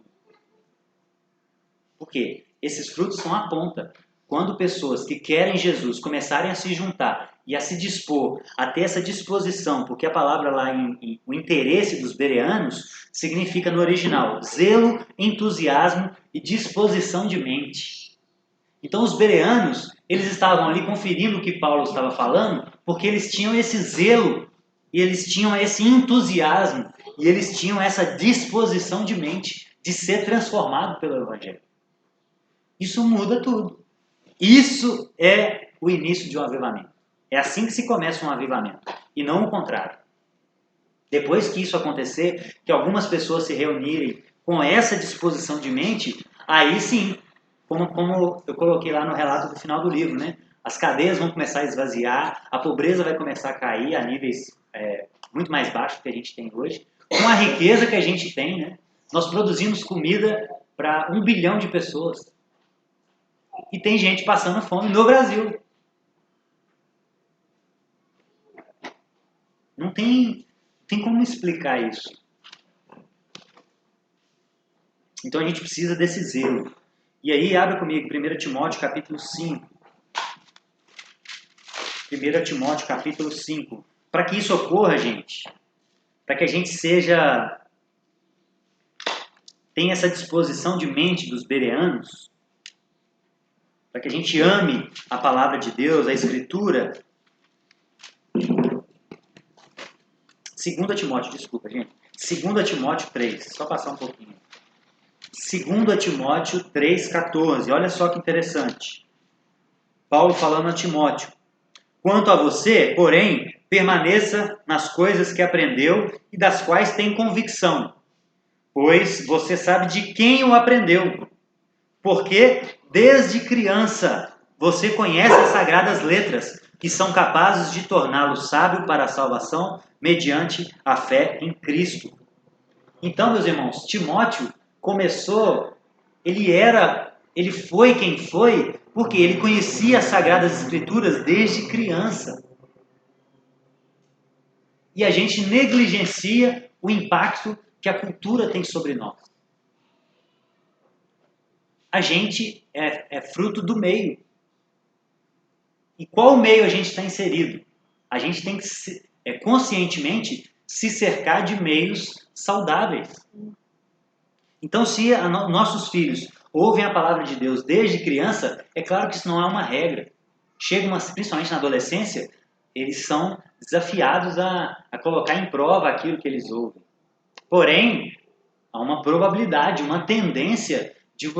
Por quê? Esses frutos são a ponta. Quando pessoas que querem Jesus começarem a se juntar e a se dispor, a ter essa disposição, porque a palavra lá o interesse dos bereanos significa no original zelo, entusiasmo e disposição de mente. Então os bereanos, eles estavam ali conferindo o que Paulo estava falando, porque eles tinham esse zelo, e eles tinham esse entusiasmo, e eles tinham essa disposição de mente de ser transformado pelo Evangelho. Isso muda tudo. Isso é o início de um avivamento. É assim que se começa um avivamento, e não o contrário. Depois que isso acontecer, que algumas pessoas se reunirem com essa disposição de mente, aí sim, como eu coloquei lá no relato do final do livro, né? As cadeias vão começar a esvaziar, a pobreza vai começar a cair a níveis muito mais baixos que a gente tem hoje, com a riqueza que a gente tem, né? Nós produzimos comida para 1 bilhão de pessoas. E tem gente passando fome no Brasil. Não tem como explicar isso. Então a gente precisa desse zelo. E aí, abre comigo, 1 Timóteo capítulo 5. 1 Timóteo capítulo 5. Para que isso ocorra, gente, para que a gente tenha essa disposição de mente dos bereanos, para que a gente ame a palavra de Deus, a Escritura. 2 Timóteo, desculpa, gente. 2 Timóteo 3, só passar um pouquinho. 2 Timóteo 3,14, olha só que interessante. Paulo falando a Timóteo. Quanto a você, porém, permaneça nas coisas que aprendeu e das quais tem convicção, pois você sabe de quem o aprendeu. Porque, desde criança, você conhece as sagradas letras, que são capazes de torná-lo sábio para a salvação mediante a fé em Cristo. Então, meus irmãos, Timóteo começou, ele foi quem foi, porque ele conhecia as Sagradas Escrituras desde criança. E a gente negligencia o impacto que a cultura tem sobre nós. A gente é fruto do meio. E qual meio a gente está inserido? A gente tem que conscientemente se cercar de meios saudáveis. Então, se nossos filhos ouvem a palavra de Deus desde criança, é claro que isso não é uma regra. Principalmente na adolescência, eles são desafiados a colocar em prova aquilo que eles ouvem. Porém, há uma probabilidade, uma tendência de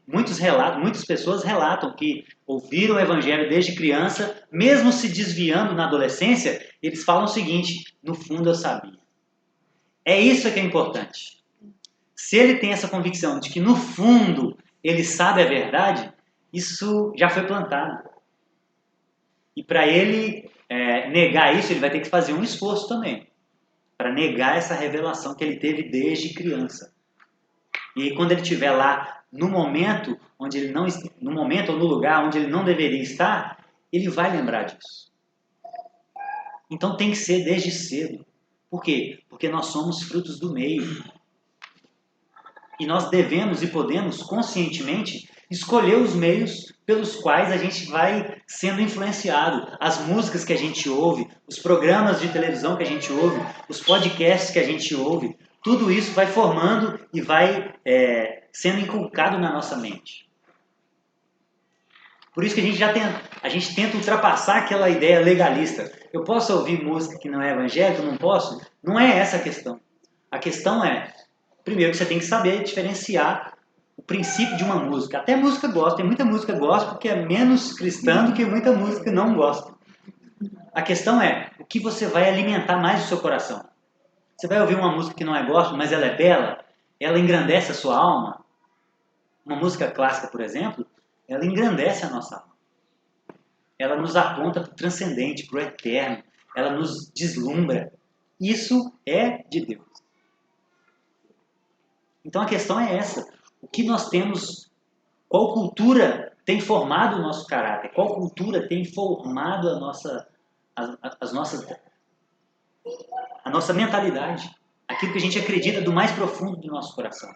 muitas pessoas relatam que ouviram o evangelho desde criança, mesmo se desviando na adolescência, eles falam o seguinte: no fundo eu sabia. É isso que é importante. Se ele tem essa convicção de que no fundo ele sabe a verdade, isso já foi plantado. E para ele negar isso, ele vai ter que fazer um esforço também, para negar essa revelação que ele teve desde criança. E aí, quando ele estiver lá no momento ou no lugar onde ele não deveria estar, ele vai lembrar disso. Então tem que ser desde cedo. Por quê? Porque nós somos frutos do meio. E nós devemos e podemos conscientemente escolher os meios pelos quais a gente vai sendo influenciado. As músicas que a gente ouve, os programas de televisão que a gente ouve, os podcasts que a gente ouve, tudo isso vai formando e vai sendo inculcado na nossa mente. Por isso que a gente tenta ultrapassar aquela ideia legalista. Eu posso ouvir música que não é evangélica? Não posso? Não é essa a questão. A questão é, primeiro, que você tem que saber diferenciar o princípio de uma música. Até música gospel. Tem muita música gospel que é menos cristã do que muita música não gospel. A questão é o que você vai alimentar mais o seu coração. Você vai ouvir uma música que não é gospel, mas ela é bela, ela engrandece a sua alma. Uma música clássica, por exemplo, ela engrandece a nossa alma. Ela nos aponta para o transcendente, para o eterno. Ela nos deslumbra. Isso é de Deus. Então a questão é essa. O que nós temos, qual cultura tem formado o nosso caráter, qual cultura tem formado a nossa mentalidade, aquilo que a gente acredita do mais profundo do nosso coração.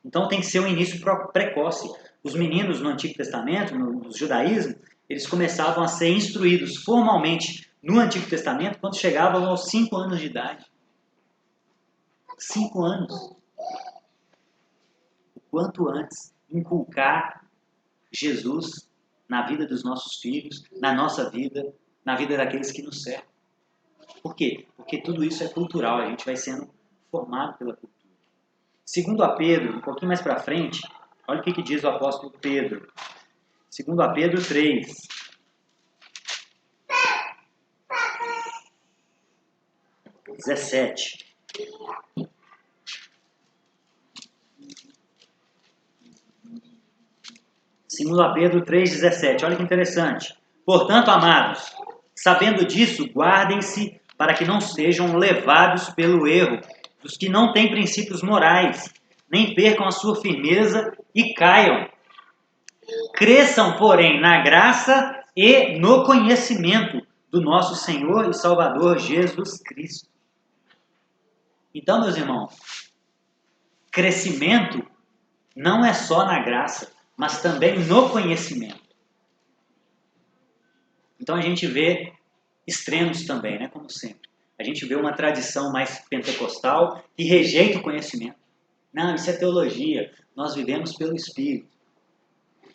Então tem que ser um início precoce. Os meninos no Antigo Testamento, no judaísmo, eles começavam a ser instruídos formalmente no Antigo Testamento quando chegavam aos 5 anos de idade. 5 anos. O quanto antes inculcar Jesus na vida dos nossos filhos, na nossa vida, na vida daqueles que nos cercam. Por quê? Porque tudo isso é cultural, a gente vai sendo formado pela cultura. Segundo a Pedro, um pouquinho mais para frente, olha o que diz o apóstolo Pedro. Segundo a Pedro 3. (17). Segundo a Pedro 3,17. Olha que interessante. Portanto, amados, sabendo disso, guardem-se para que não sejam levados pelo erro dos que não têm princípios morais, nem percam a sua firmeza e caiam. Cresçam, porém, na graça e no conhecimento do nosso Senhor e Salvador Jesus Cristo. Então, meus irmãos, crescimento não é só na graça, mas também no conhecimento. Então a gente vê extremos também, né, como sempre. A gente vê uma tradição mais pentecostal que rejeita o conhecimento. Não, isso é teologia, nós vivemos pelo Espírito.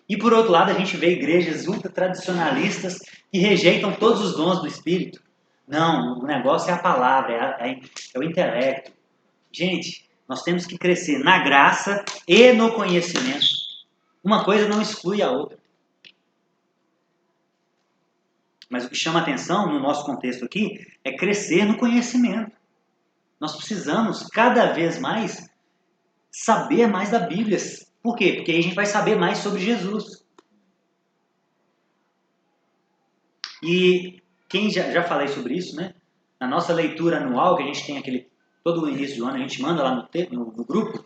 E por outro lado, a gente vê igrejas ultra-tradicionalistas que rejeitam todos os dons do Espírito. Não, o negócio é a palavra, é o intelecto. Gente, nós temos que crescer na graça e no conhecimento. Uma coisa não exclui a outra. Mas o que chama atenção no nosso contexto aqui é crescer no conhecimento. Nós precisamos cada vez mais saber mais da Bíblia. Por quê? Porque aí a gente vai saber mais sobre Jesus. E quem já falei sobre isso, né? Na nossa leitura anual, que a gente tem todo o início do ano, a gente manda lá no grupo.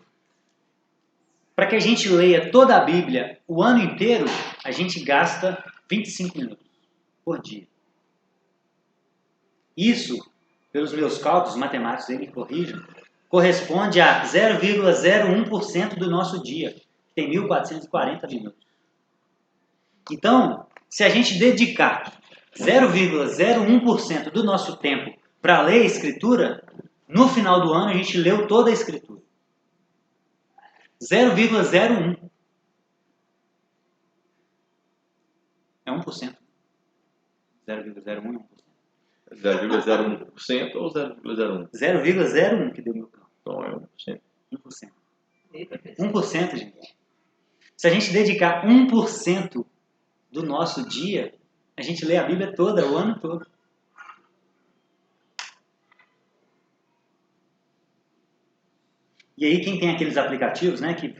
Para que a gente leia toda a Bíblia o ano inteiro, a gente gasta 25 minutos por dia. Isso, pelos meus cálculos matemáticos, ele corrija, corresponde a 0,01% do nosso dia, que tem 1.440 minutos. Então, se a gente dedicar 0,01% do nosso tempo para ler a Escritura, no final do ano a gente leu toda a Escritura. 0,01. É 1%. 0,01 é 1%. 0,01% ou 0,01? 0,01 que deu meu campo. Então é 1%. 1%. 1%, gente. Se a gente dedicar 1% do nosso dia, a gente lê a Bíblia toda, o ano todo. E aí quem tem aqueles aplicativos, né, que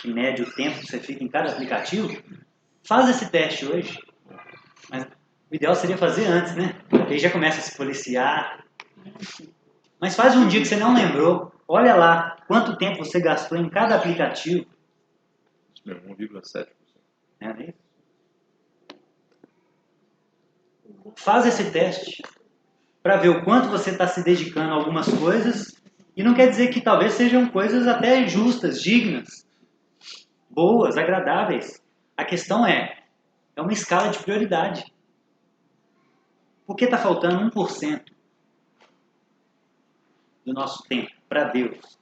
mede o tempo que você fica em cada aplicativo, faz esse teste hoje. Mas o ideal seria fazer antes, né? Porque aí já começa a se policiar. Mas faz um dia que você não lembrou, olha lá quanto tempo você gastou em cada aplicativo. Isso mesmo, 1,7%. É isso? Faz esse teste para ver o quanto você está se dedicando a algumas coisas. E não quer dizer que talvez sejam coisas até justas, dignas, boas, agradáveis. A questão é uma escala de prioridade. Por que está faltando 1% do nosso tempo para Deus?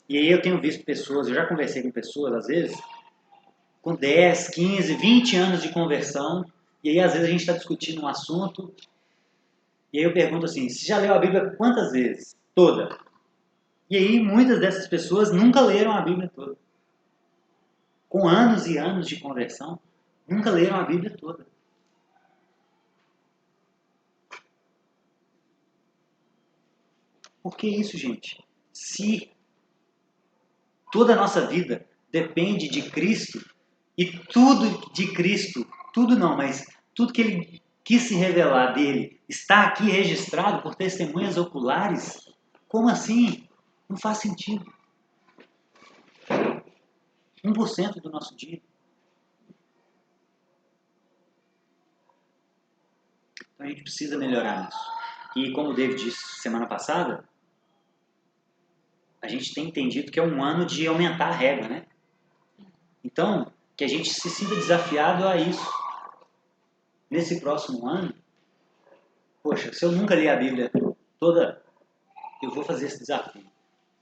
E aí eu tenho visto pessoas, eu já conversei com pessoas, às vezes, com 10, 15, 20 anos de conversão, e aí às vezes a gente está discutindo um assunto, e aí eu pergunto assim, você já leu a Bíblia quantas vezes? Toda. E aí muitas dessas pessoas nunca leram a Bíblia toda. Com anos e anos de conversão, nunca leram a Bíblia toda. Por que isso, gente? Se toda a nossa vida depende de Cristo, e tudo de Cristo, tudo não, mas tudo que Ele quis se revelar dele está aqui registrado por testemunhas oculares, como assim? Não faz sentido. 1% do nosso dia. Então a gente precisa melhorar nisso. E como o David disse semana passada, a gente tem entendido que é um ano de aumentar a régua, né? Então, que a gente se sinta desafiado a isso. Nesse próximo ano, poxa, se eu nunca li a Bíblia toda, eu vou fazer esse desafio.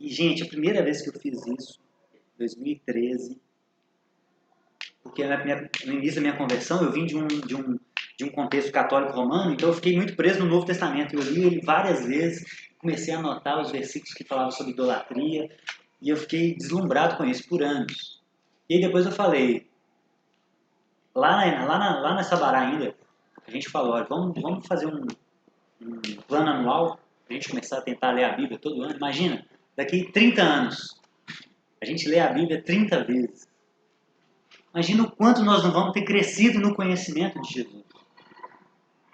E, gente, a primeira vez que eu fiz isso, 2013, porque no início da minha conversão eu vim de um contexto católico romano, então eu fiquei muito preso no Novo Testamento. Eu li ele várias vezes, comecei a anotar os versículos que falavam sobre idolatria, e eu fiquei deslumbrado com isso por anos. E aí depois eu falei, lá nessa Sabará ainda, a gente falou, olha, vamos fazer um plano anual, pra gente começar a tentar ler a Bíblia todo ano. Imagina, daqui 30 anos, a gente lê a Bíblia 30 vezes. Imagina o quanto nós não vamos ter crescido no conhecimento de Jesus.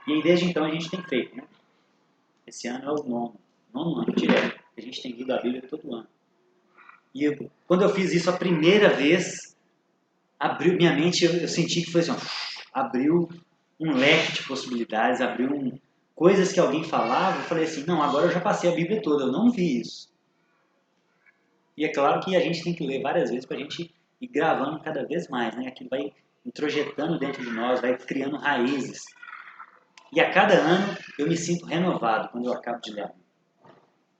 E aí, desde então, a gente tem feito, né? Esse ano é o nono ano direto, que a gente tem lido a Bíblia todo ano. E quando eu fiz isso a primeira vez, abriu minha mente, eu senti que foi assim, abriu um leque de possibilidades, abriu coisas que alguém falava, eu falei assim, não, agora eu já passei a Bíblia toda, eu não vi isso. E é claro que a gente tem que ler várias vezes para a gente ir gravando cada vez mais, né? Aquilo vai introjetando dentro de nós, vai criando raízes. E a cada ano eu me sinto renovado quando eu acabo de ler a Bíblia.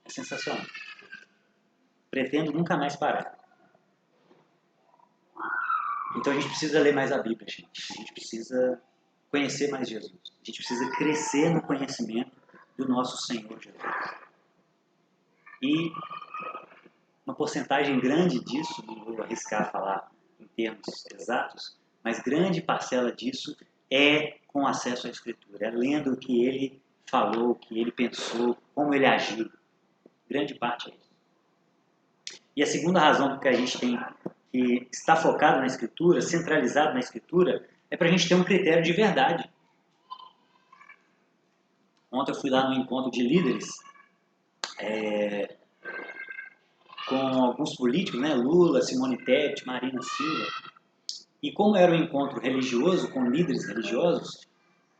É sensacional. Pretendo nunca mais parar. Então a gente precisa ler mais a Bíblia, gente. A gente precisa conhecer mais Jesus. A gente precisa crescer no conhecimento do nosso Senhor Jesus. E uma porcentagem grande disso, não vou arriscar falar em termos exatos, mas grande parcela disso é com acesso à Escritura, é lendo o que ele falou, o que ele pensou, como ele agiu. Grande parte é isso. E a segunda razão que a gente tem que estar focado na Escritura, centralizado na Escritura, é para a gente ter um critério de verdade. Ontem eu fui lá no encontro de líderes com alguns políticos, né? Lula, Simone Tebet, Marina Silva. E como era um encontro religioso, com líderes religiosos,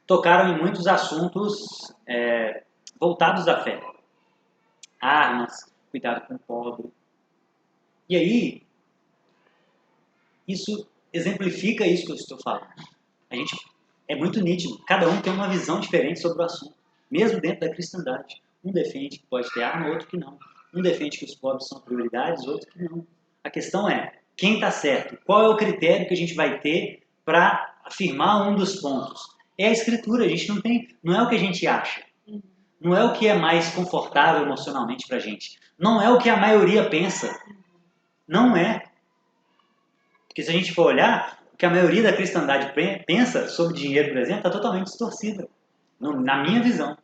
tocaram em muitos assuntos voltados à fé. Armas, cuidado com o pobre. E aí, isso exemplifica isso que eu estou falando. É muito nítido, cada um tem uma visão diferente sobre o assunto, mesmo dentro da cristandade. Um defende que pode ter arma, outro que não. Um defende que os pobres são prioridades, outro que não. A questão é, quem está certo? Qual é o critério que a gente vai ter para afirmar um dos pontos? É a Escritura, a gente não é o que a gente acha. Não é o que é mais confortável emocionalmente para a gente. Não é o que a maioria pensa. Não é. Porque se a gente for olhar, o que a maioria da cristandade pensa sobre dinheiro, por exemplo, está totalmente distorcida. Na minha visão.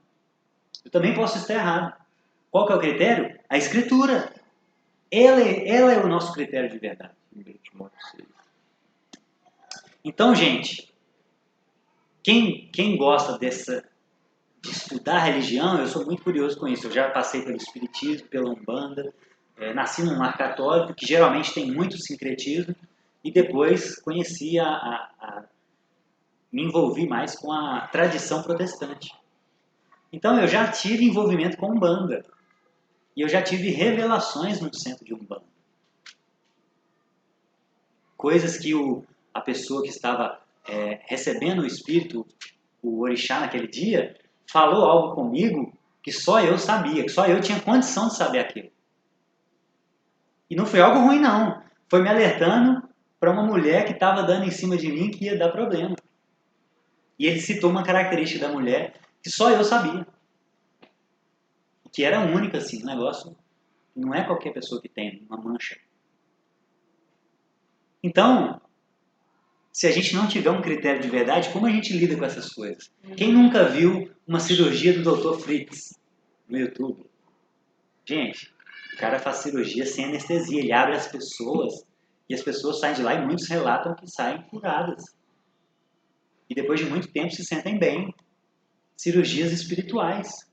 Eu também posso estar errado. Qual que é o critério? A Escritura. Ela é o nosso critério de verdade. Então, gente, quem gosta de estudar religião, eu sou muito curioso com isso. Eu já passei pelo Espiritismo, pela Umbanda, nasci num lar católico, que geralmente tem muito sincretismo, e depois me envolvi mais com a tradição protestante. Então, eu já tive envolvimento com Umbanda. E eu já tive revelações no centro de Umbanda. Coisas que a pessoa que estava recebendo o Espírito, o Orixá naquele dia, falou algo comigo que só eu sabia, que só eu tinha condição de saber aquilo. E não foi algo ruim, não. Foi me alertando para uma mulher que estava dando em cima de mim que ia dar problema. E ele citou uma característica da mulher que só eu sabia. Que era única, assim, um negócio. Não é qualquer pessoa que tem uma mancha. Então, se a gente não tiver um critério de verdade, como a gente lida com essas coisas? Quem nunca viu uma cirurgia do Dr. Fritz no YouTube? Gente, o cara faz cirurgia sem anestesia, ele abre as pessoas e as pessoas saem de lá e muitos relatam que saem curadas. E depois de muito tempo se sentem bem. Cirurgias espirituais.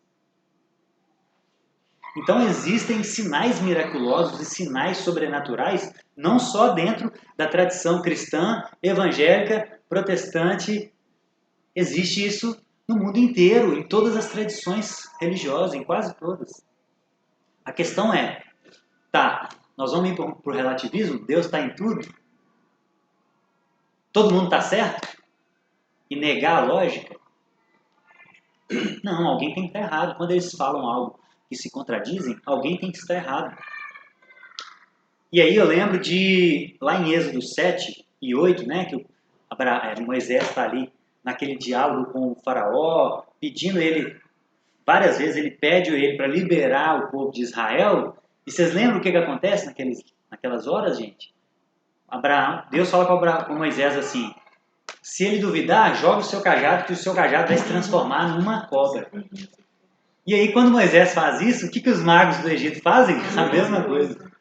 Então existem sinais miraculosos e sinais sobrenaturais, não só dentro da tradição cristã, evangélica, protestante. Existe isso no mundo inteiro, em todas as tradições religiosas, em quase todas. A questão é, tá, nós vamos ir para o relativismo? Deus está em tudo? Todo mundo está certo? E negar a lógica? Não, alguém tem que estar errado. Quando eles falam algo que se contradizem, alguém tem que estar errado. E aí eu lembro de, lá em Êxodo 7 e 8, né, que Moisés está ali naquele diálogo com o faraó, pedindo ele, várias vezes ele pede ele para liberar o povo de Israel. E vocês lembram o que acontece naquelas horas, gente? Deus fala com Moisés assim, se ele duvidar, joga o seu cajado, que o seu cajado vai se transformar numa cobra. E aí, quando Moisés faz isso, o que os magos do Egito fazem? A mesma coisa.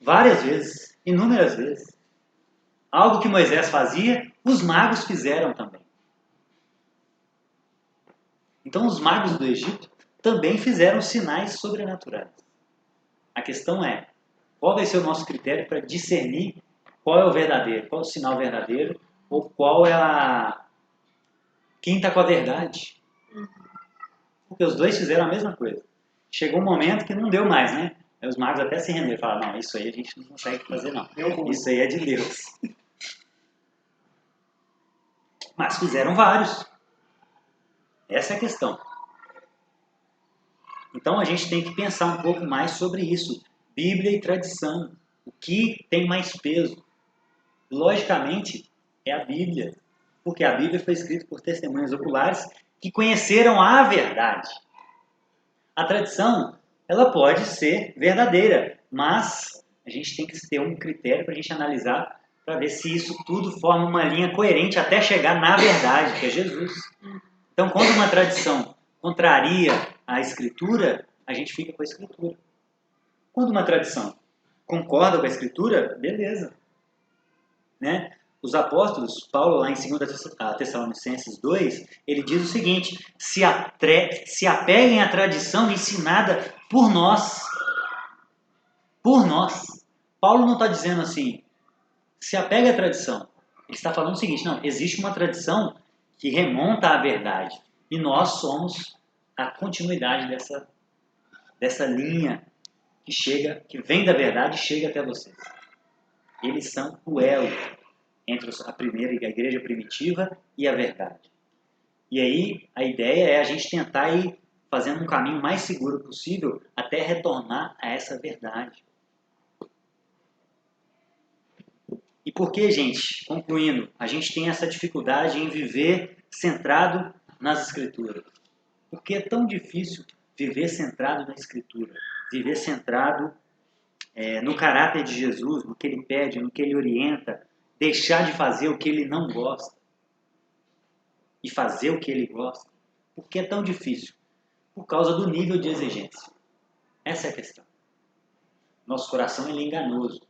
Várias vezes, inúmeras vezes. Algo que Moisés fazia, os magos fizeram também. Então, os magos do Egito também fizeram sinais sobrenaturais. A questão é, qual vai ser o nosso critério para discernir qual é o verdadeiro, qual é o sinal verdadeiro, ou qual é quem está com a verdade. Porque os dois fizeram a mesma coisa. Chegou um momento que não deu mais, né? Aí os magos até se renderam e falaram, não, isso aí a gente não consegue fazer não. Isso aí é de Deus. Mas fizeram vários. Essa é a questão. Então a gente tem que pensar um pouco mais sobre isso. Bíblia e tradição. O que tem mais peso? Logicamente, é a Bíblia. Porque a Bíblia foi escrita por testemunhas oculares que conheceram a verdade. A tradição, ela pode ser verdadeira, mas a gente tem que ter um critério para a gente analisar, para ver se isso tudo forma uma linha coerente até chegar na verdade, que é Jesus. Então, quando uma tradição contraria a Escritura, a gente fica com a Escritura. Quando uma tradição concorda com a Escritura, beleza. Né? Os apóstolos, Paulo lá em 2 Tessalonicenses 2, ele diz o seguinte, se apeguem à tradição ensinada por nós. Por nós. Paulo não está dizendo assim, se apegue à tradição. Ele está falando o seguinte, não, existe uma tradição que remonta à verdade. E nós somos a continuidade dessa linha que vem da verdade e chega até vocês. Eles são o elo entre a igreja primitiva e a verdade. E aí a ideia é a gente tentar ir fazendo um caminho mais seguro possível até retornar a essa verdade. E por que, gente, concluindo, a gente tem essa dificuldade em viver centrado nas Escrituras? Por que é tão difícil viver centrado na Escritura? Viver centrado no caráter de Jesus, no que Ele pede, no que Ele orienta, deixar de fazer o que Ele não gosta e fazer o que Ele gosta. Por que é tão difícil? Por causa do nível de exigência. Essa é a questão. Nosso coração ele é enganoso.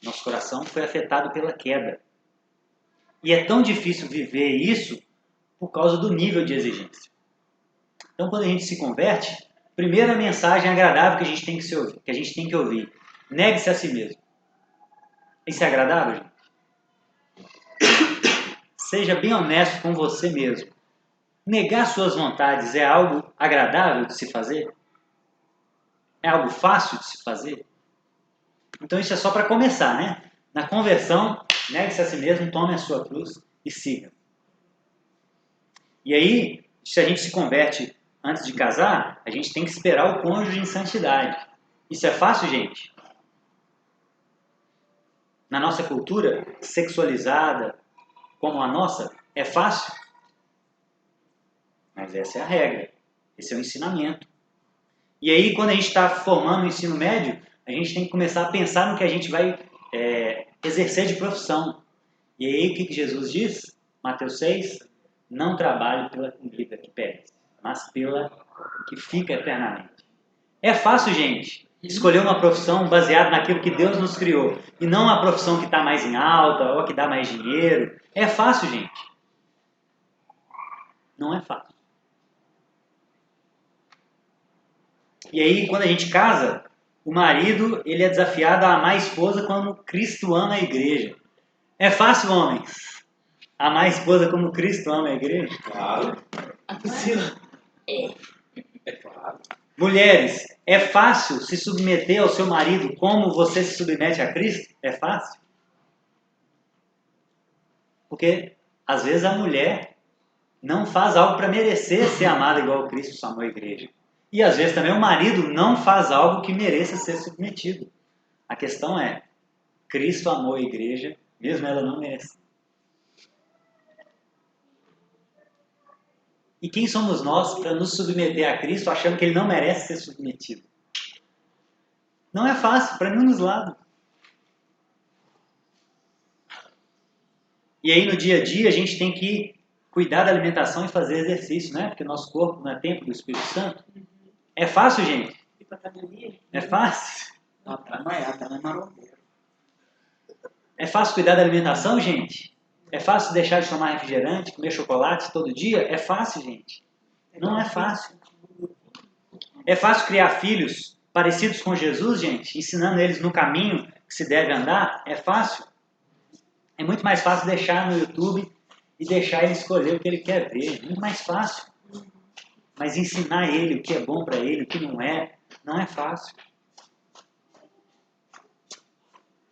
Nosso coração foi afetado pela queda. E é tão difícil viver isso por causa do nível de exigência. Então, quando a gente se converte, primeira mensagem agradável que a gente tem que ouvir. Negue-se a si mesmo. Isso é agradável, gente? Seja bem honesto com você mesmo. Negar suas vontades é algo agradável de se fazer? É algo fácil de se fazer? Então isso é só para começar, né? Na conversão, negue-se a si mesmo, tome a sua cruz e siga. E aí, se a gente se converte antes de casar, a gente tem que esperar o cônjuge em santidade. Isso é fácil, gente? Na nossa cultura sexualizada, como a nossa, é fácil? Mas essa é a regra. Esse é o ensinamento. E aí, quando a gente está formando o ensino médio, a gente tem que começar a pensar no que a gente vai exercer de profissão. E aí, o que Jesus diz? Mateus 6, não trabalhe pela comida que perece, mas pela que fica eternamente. É fácil, gente, escolher uma profissão baseada naquilo que Deus nos criou, e não a profissão que está mais em alta, ou a que dá mais dinheiro. É fácil, gente. Não é fácil. E aí, quando a gente casa, o marido ele é desafiado a amar a esposa como Cristo ama a igreja. É fácil, homens, amar a esposa como Cristo ama a igreja? Claro, É. é claro. Mulheres, é fácil se submeter ao seu marido como você se submete a Cristo? É fácil? Porque, às vezes, a mulher não faz algo para merecer ser amada igual Cristo amou a igreja. E, às vezes, também o marido não faz algo que mereça ser submetido. A questão é, Cristo amou a igreja, mesmo ela não merecendo. E quem somos nós para nos submeter a Cristo achando que ele não merece ser submetido? Não é fácil, para nenhum dos lados. E aí no dia a dia a gente tem que cuidar da alimentação e fazer exercício, né? Porque nosso corpo não é templo do Espírito Santo. É fácil, gente? Ir pra academia? É fácil? Não, tá na marombeira. É fácil cuidar da alimentação, gente? É fácil deixar de tomar refrigerante, comer chocolate todo dia? É fácil, gente? Não é fácil. É fácil criar filhos parecidos com Jesus, gente? Ensinando eles no caminho que se deve andar? É fácil? É muito mais fácil deixar no YouTube e deixar ele escolher o que ele quer ver. Muito mais fácil. Mas ensinar ele o que é bom para ele, o que não é fácil.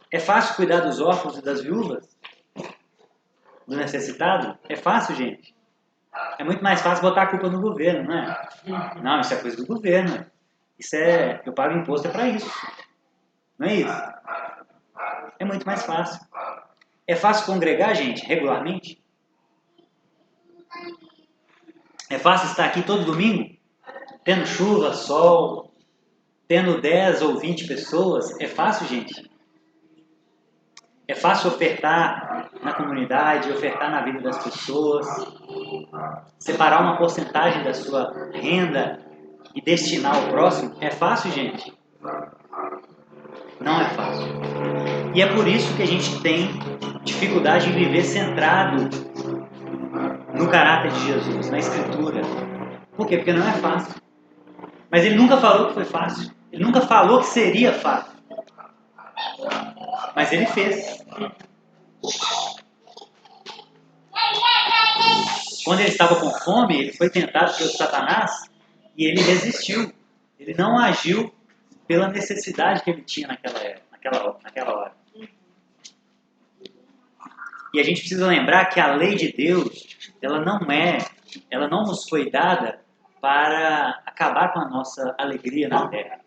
É fácil cuidar dos órfãos e das viúvas? Do necessitado? É fácil, gente? É muito mais fácil botar a culpa no governo, não é? Não, isso é coisa do governo. Eu pago imposto para isso. Não é isso? É muito mais fácil. É fácil congregar, gente, regularmente? É fácil estar aqui todo domingo? Tendo chuva, sol, tendo 10 ou 20 pessoas? É fácil, gente? É fácil ofertar na comunidade, ofertar na vida das pessoas, separar uma porcentagem da sua renda e destinar ao próximo? É fácil, gente? Não é fácil. E é por isso que a gente tem dificuldade em viver centrado no caráter de Jesus, na Escritura. Por quê? Porque não é fácil. Mas ele nunca falou que foi fácil. Ele nunca falou que seria fácil. Mas ele fez. Quando ele estava com fome, ele foi tentado pelo Satanás e ele resistiu. Ele não agiu pela necessidade que ele tinha naquela hora. E a gente precisa lembrar que a lei de Deus, ela não nos foi dada para acabar com a nossa alegria na terra.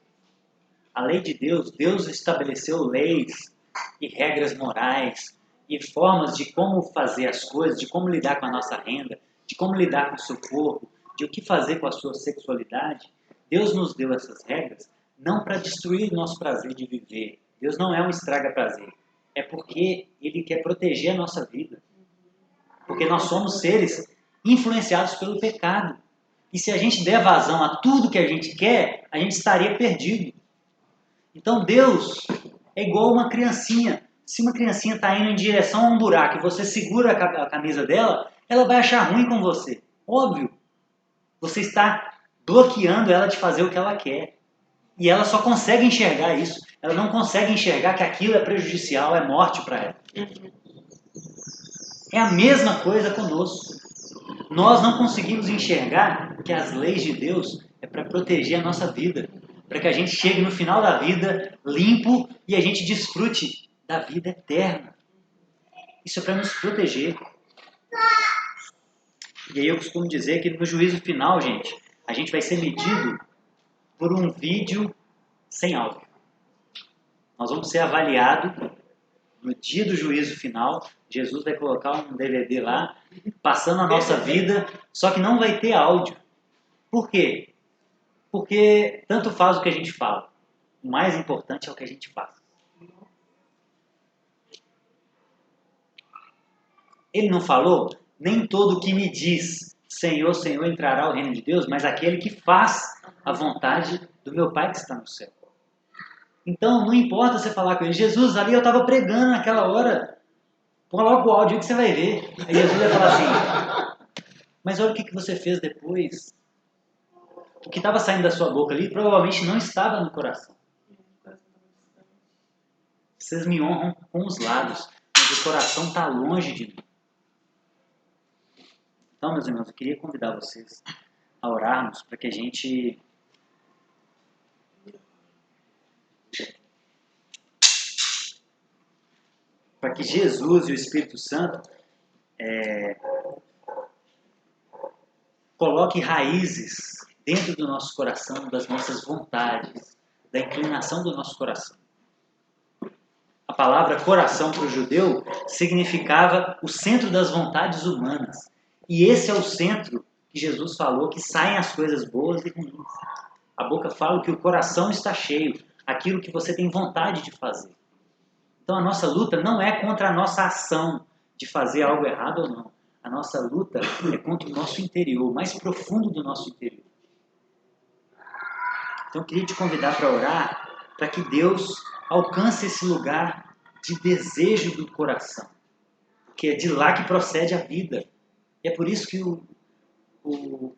A lei de Deus, Deus estabeleceu leis e regras morais e formas de como fazer as coisas, de como lidar com a nossa renda, de como lidar com o seu corpo, de o que fazer com a sua sexualidade. Deus nos deu essas regras não para destruir o nosso prazer de viver. Deus não é um estraga-prazer. É porque Ele quer proteger a nossa vida. Porque nós somos seres influenciados pelo pecado. E se a gente der vazão a tudo que a gente quer, a gente estaria perdido. Então Deus é igual uma criancinha. Se uma criancinha está indo em direção a um buraco e você segura a camisa dela, ela vai achar ruim com você. Óbvio. Você está bloqueando ela de fazer o que ela quer. E ela só consegue enxergar isso. Ela não consegue enxergar que aquilo é prejudicial, é morte para ela. É a mesma coisa conosco. Nós não conseguimos enxergar que as leis de Deus é para proteger a nossa vida. Para que a gente chegue no final da vida limpo e a gente desfrute da vida eterna. Isso é para nos proteger. E aí eu costumo dizer que no juízo final, gente, a gente vai ser medido por um vídeo sem áudio. Nós vamos ser avaliados no dia do juízo final. Jesus vai colocar um DVD lá, passando a nossa vida, só que não vai ter áudio. Por quê? Porque tanto faz o que a gente fala. O mais importante é o que a gente faz. Ele não falou? Nem todo que me diz Senhor, Senhor entrará ao reino de Deus, mas aquele que faz a vontade do meu Pai que está no céu. Então, não importa você falar com ele, Jesus, ali eu estava pregando naquela hora. Coloca o áudio que você vai ver. Aí Jesus vai falar assim, mas olha o que você fez depois. O que estava saindo da sua boca ali provavelmente não estava no coração. Vocês me honram com os lábios, mas o coração está longe de mim. Então, meus irmãos, eu queria convidar vocês a orarmos para que a gente para que Jesus e o Espírito Santo coloquem raízes dentro do nosso coração, das nossas vontades, da inclinação do nosso coração. A palavra coração para o judeu significava o centro das vontades humanas. E esse é o centro que Jesus falou, que saem as coisas boas e ruins. A boca fala que o coração está cheio, aquilo que você tem vontade de fazer. Então a nossa luta não é contra a nossa ação de fazer algo errado ou não. A nossa luta é contra o nosso interior, o mais profundo do nosso interior. Então eu queria te convidar para orar, para que Deus alcance esse lugar de desejo do coração. Porque é de lá que procede a vida. E é por isso que o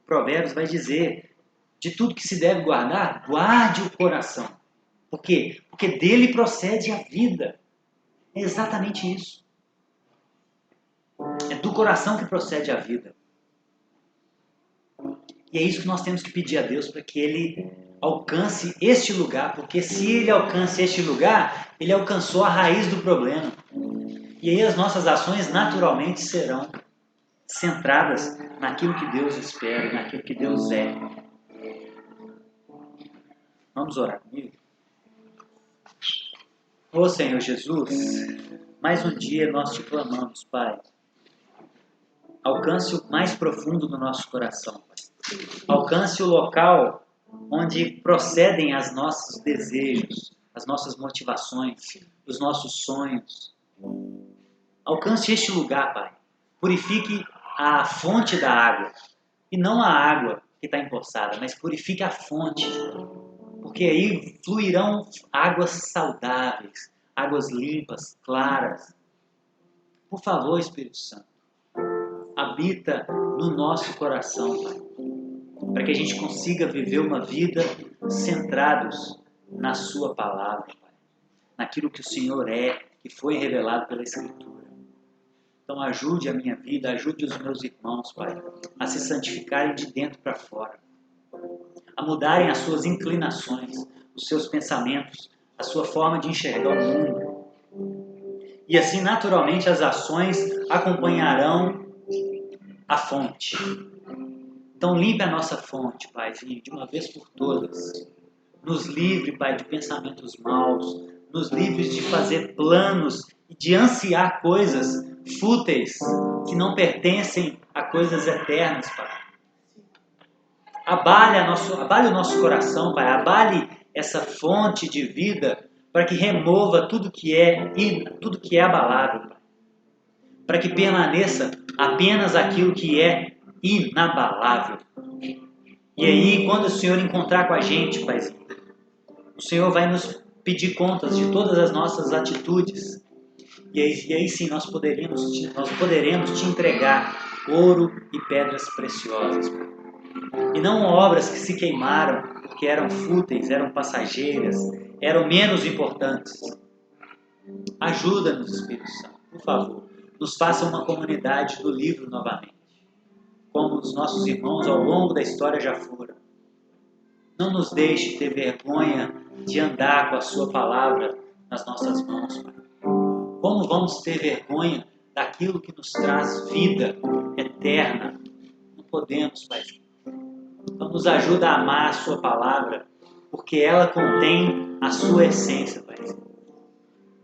Provérbios vai dizer, de tudo que se deve guardar, guarde o coração. Por quê? Porque dele procede a vida. É exatamente isso. É do coração que procede a vida. E é isso que nós temos que pedir a Deus, para que Ele alcance este lugar, porque se Ele alcance este lugar, Ele alcançou a raiz do problema. E aí as nossas ações naturalmente serão centradas naquilo que Deus espera, naquilo que Deus é. Vamos orar comigo? Ô Senhor Jesus, mais um dia nós te clamamos, Pai. Alcance o mais profundo do nosso coração, Pai. Alcance o local onde procedem os nossos desejos, as nossas motivações, os nossos sonhos. Alcance este lugar, Pai. Purifique a fonte da água. E não a água que está empoçada, mas purifique a fonte. Porque aí fluirão águas saudáveis, águas limpas, claras. Por favor, Espírito Santo, habita no nosso coração, Pai. Para que a gente consiga viver uma vida centrados na Sua palavra, Pai. Naquilo que o Senhor é, que foi revelado pela Escritura. Então ajude a minha vida, ajude os meus irmãos, Pai, a se santificarem de dentro para fora. A mudarem as suas inclinações, os seus pensamentos, a sua forma de enxergar o mundo. E assim, naturalmente, as ações acompanharão a fonte. Então limpe a nossa fonte, Paizinho, de uma vez por todas. Nos livre, Pai, de pensamentos maus. Nos livre de fazer planos e de ansiar coisas fúteis que não pertencem a coisas eternas, Pai. Abale o nosso coração, Pai. Abale essa fonte de vida para que remova tudo que é abalável, Pai. Para que permaneça apenas aquilo que é inabalável. E aí, quando o Senhor encontrar com a gente, Paizinho, o Senhor vai nos pedir contas de todas as nossas atitudes. E aí sim nós poderemos te entregar ouro e pedras preciosas, Pai. E não obras que se queimaram porque eram fúteis, eram passageiras, eram menos importantes. Ajuda-nos, Espírito Santo, por favor. Nos faça uma comunidade do livro novamente, como os nossos irmãos ao longo da história já foram. Não nos deixe ter vergonha de andar com a sua palavra nas nossas mãos, Pai. Como vamos ter vergonha daquilo que nos traz vida eterna? Não podemos, Pai. Então nos ajuda a amar a sua palavra, porque ela contém a sua essência, Pai.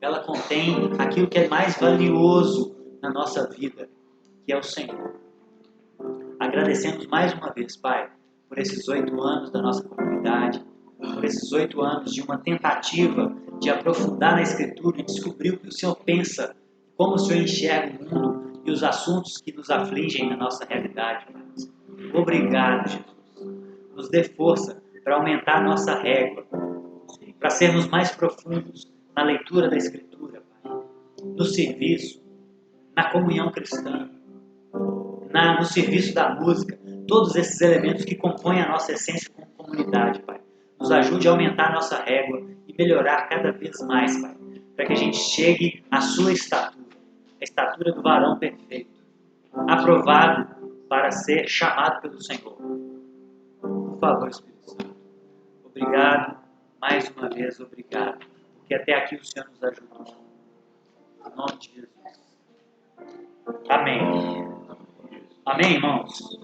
Ela contém aquilo que é mais valioso na nossa vida, que é o Senhor. Agradecemos mais uma vez, Pai, por esses 8 anos da nossa comunidade, por esses 8 anos de uma tentativa de aprofundar na Escritura e descobrir o que o Senhor pensa, como o Senhor enxerga o mundo e os assuntos que nos afligem na nossa realidade, Pai. Obrigado, Jesus. Nos dê força para aumentar a nossa régua, para sermos mais profundos na leitura da Escritura, Pai. No serviço, na comunhão cristã, no serviço da música, todos esses elementos que compõem a nossa essência como comunidade, Pai. Nos ajude a aumentar a nossa régua e melhorar cada vez mais, Pai, para que a gente chegue à sua estatura, a estatura do varão perfeito, aprovado para ser chamado pelo Senhor. Por favor, Espírito Santo. Obrigado, mais uma vez, obrigado, porque até aqui o Senhor nos ajudou. Em nome de Jesus. Amém. Amém, irmãos?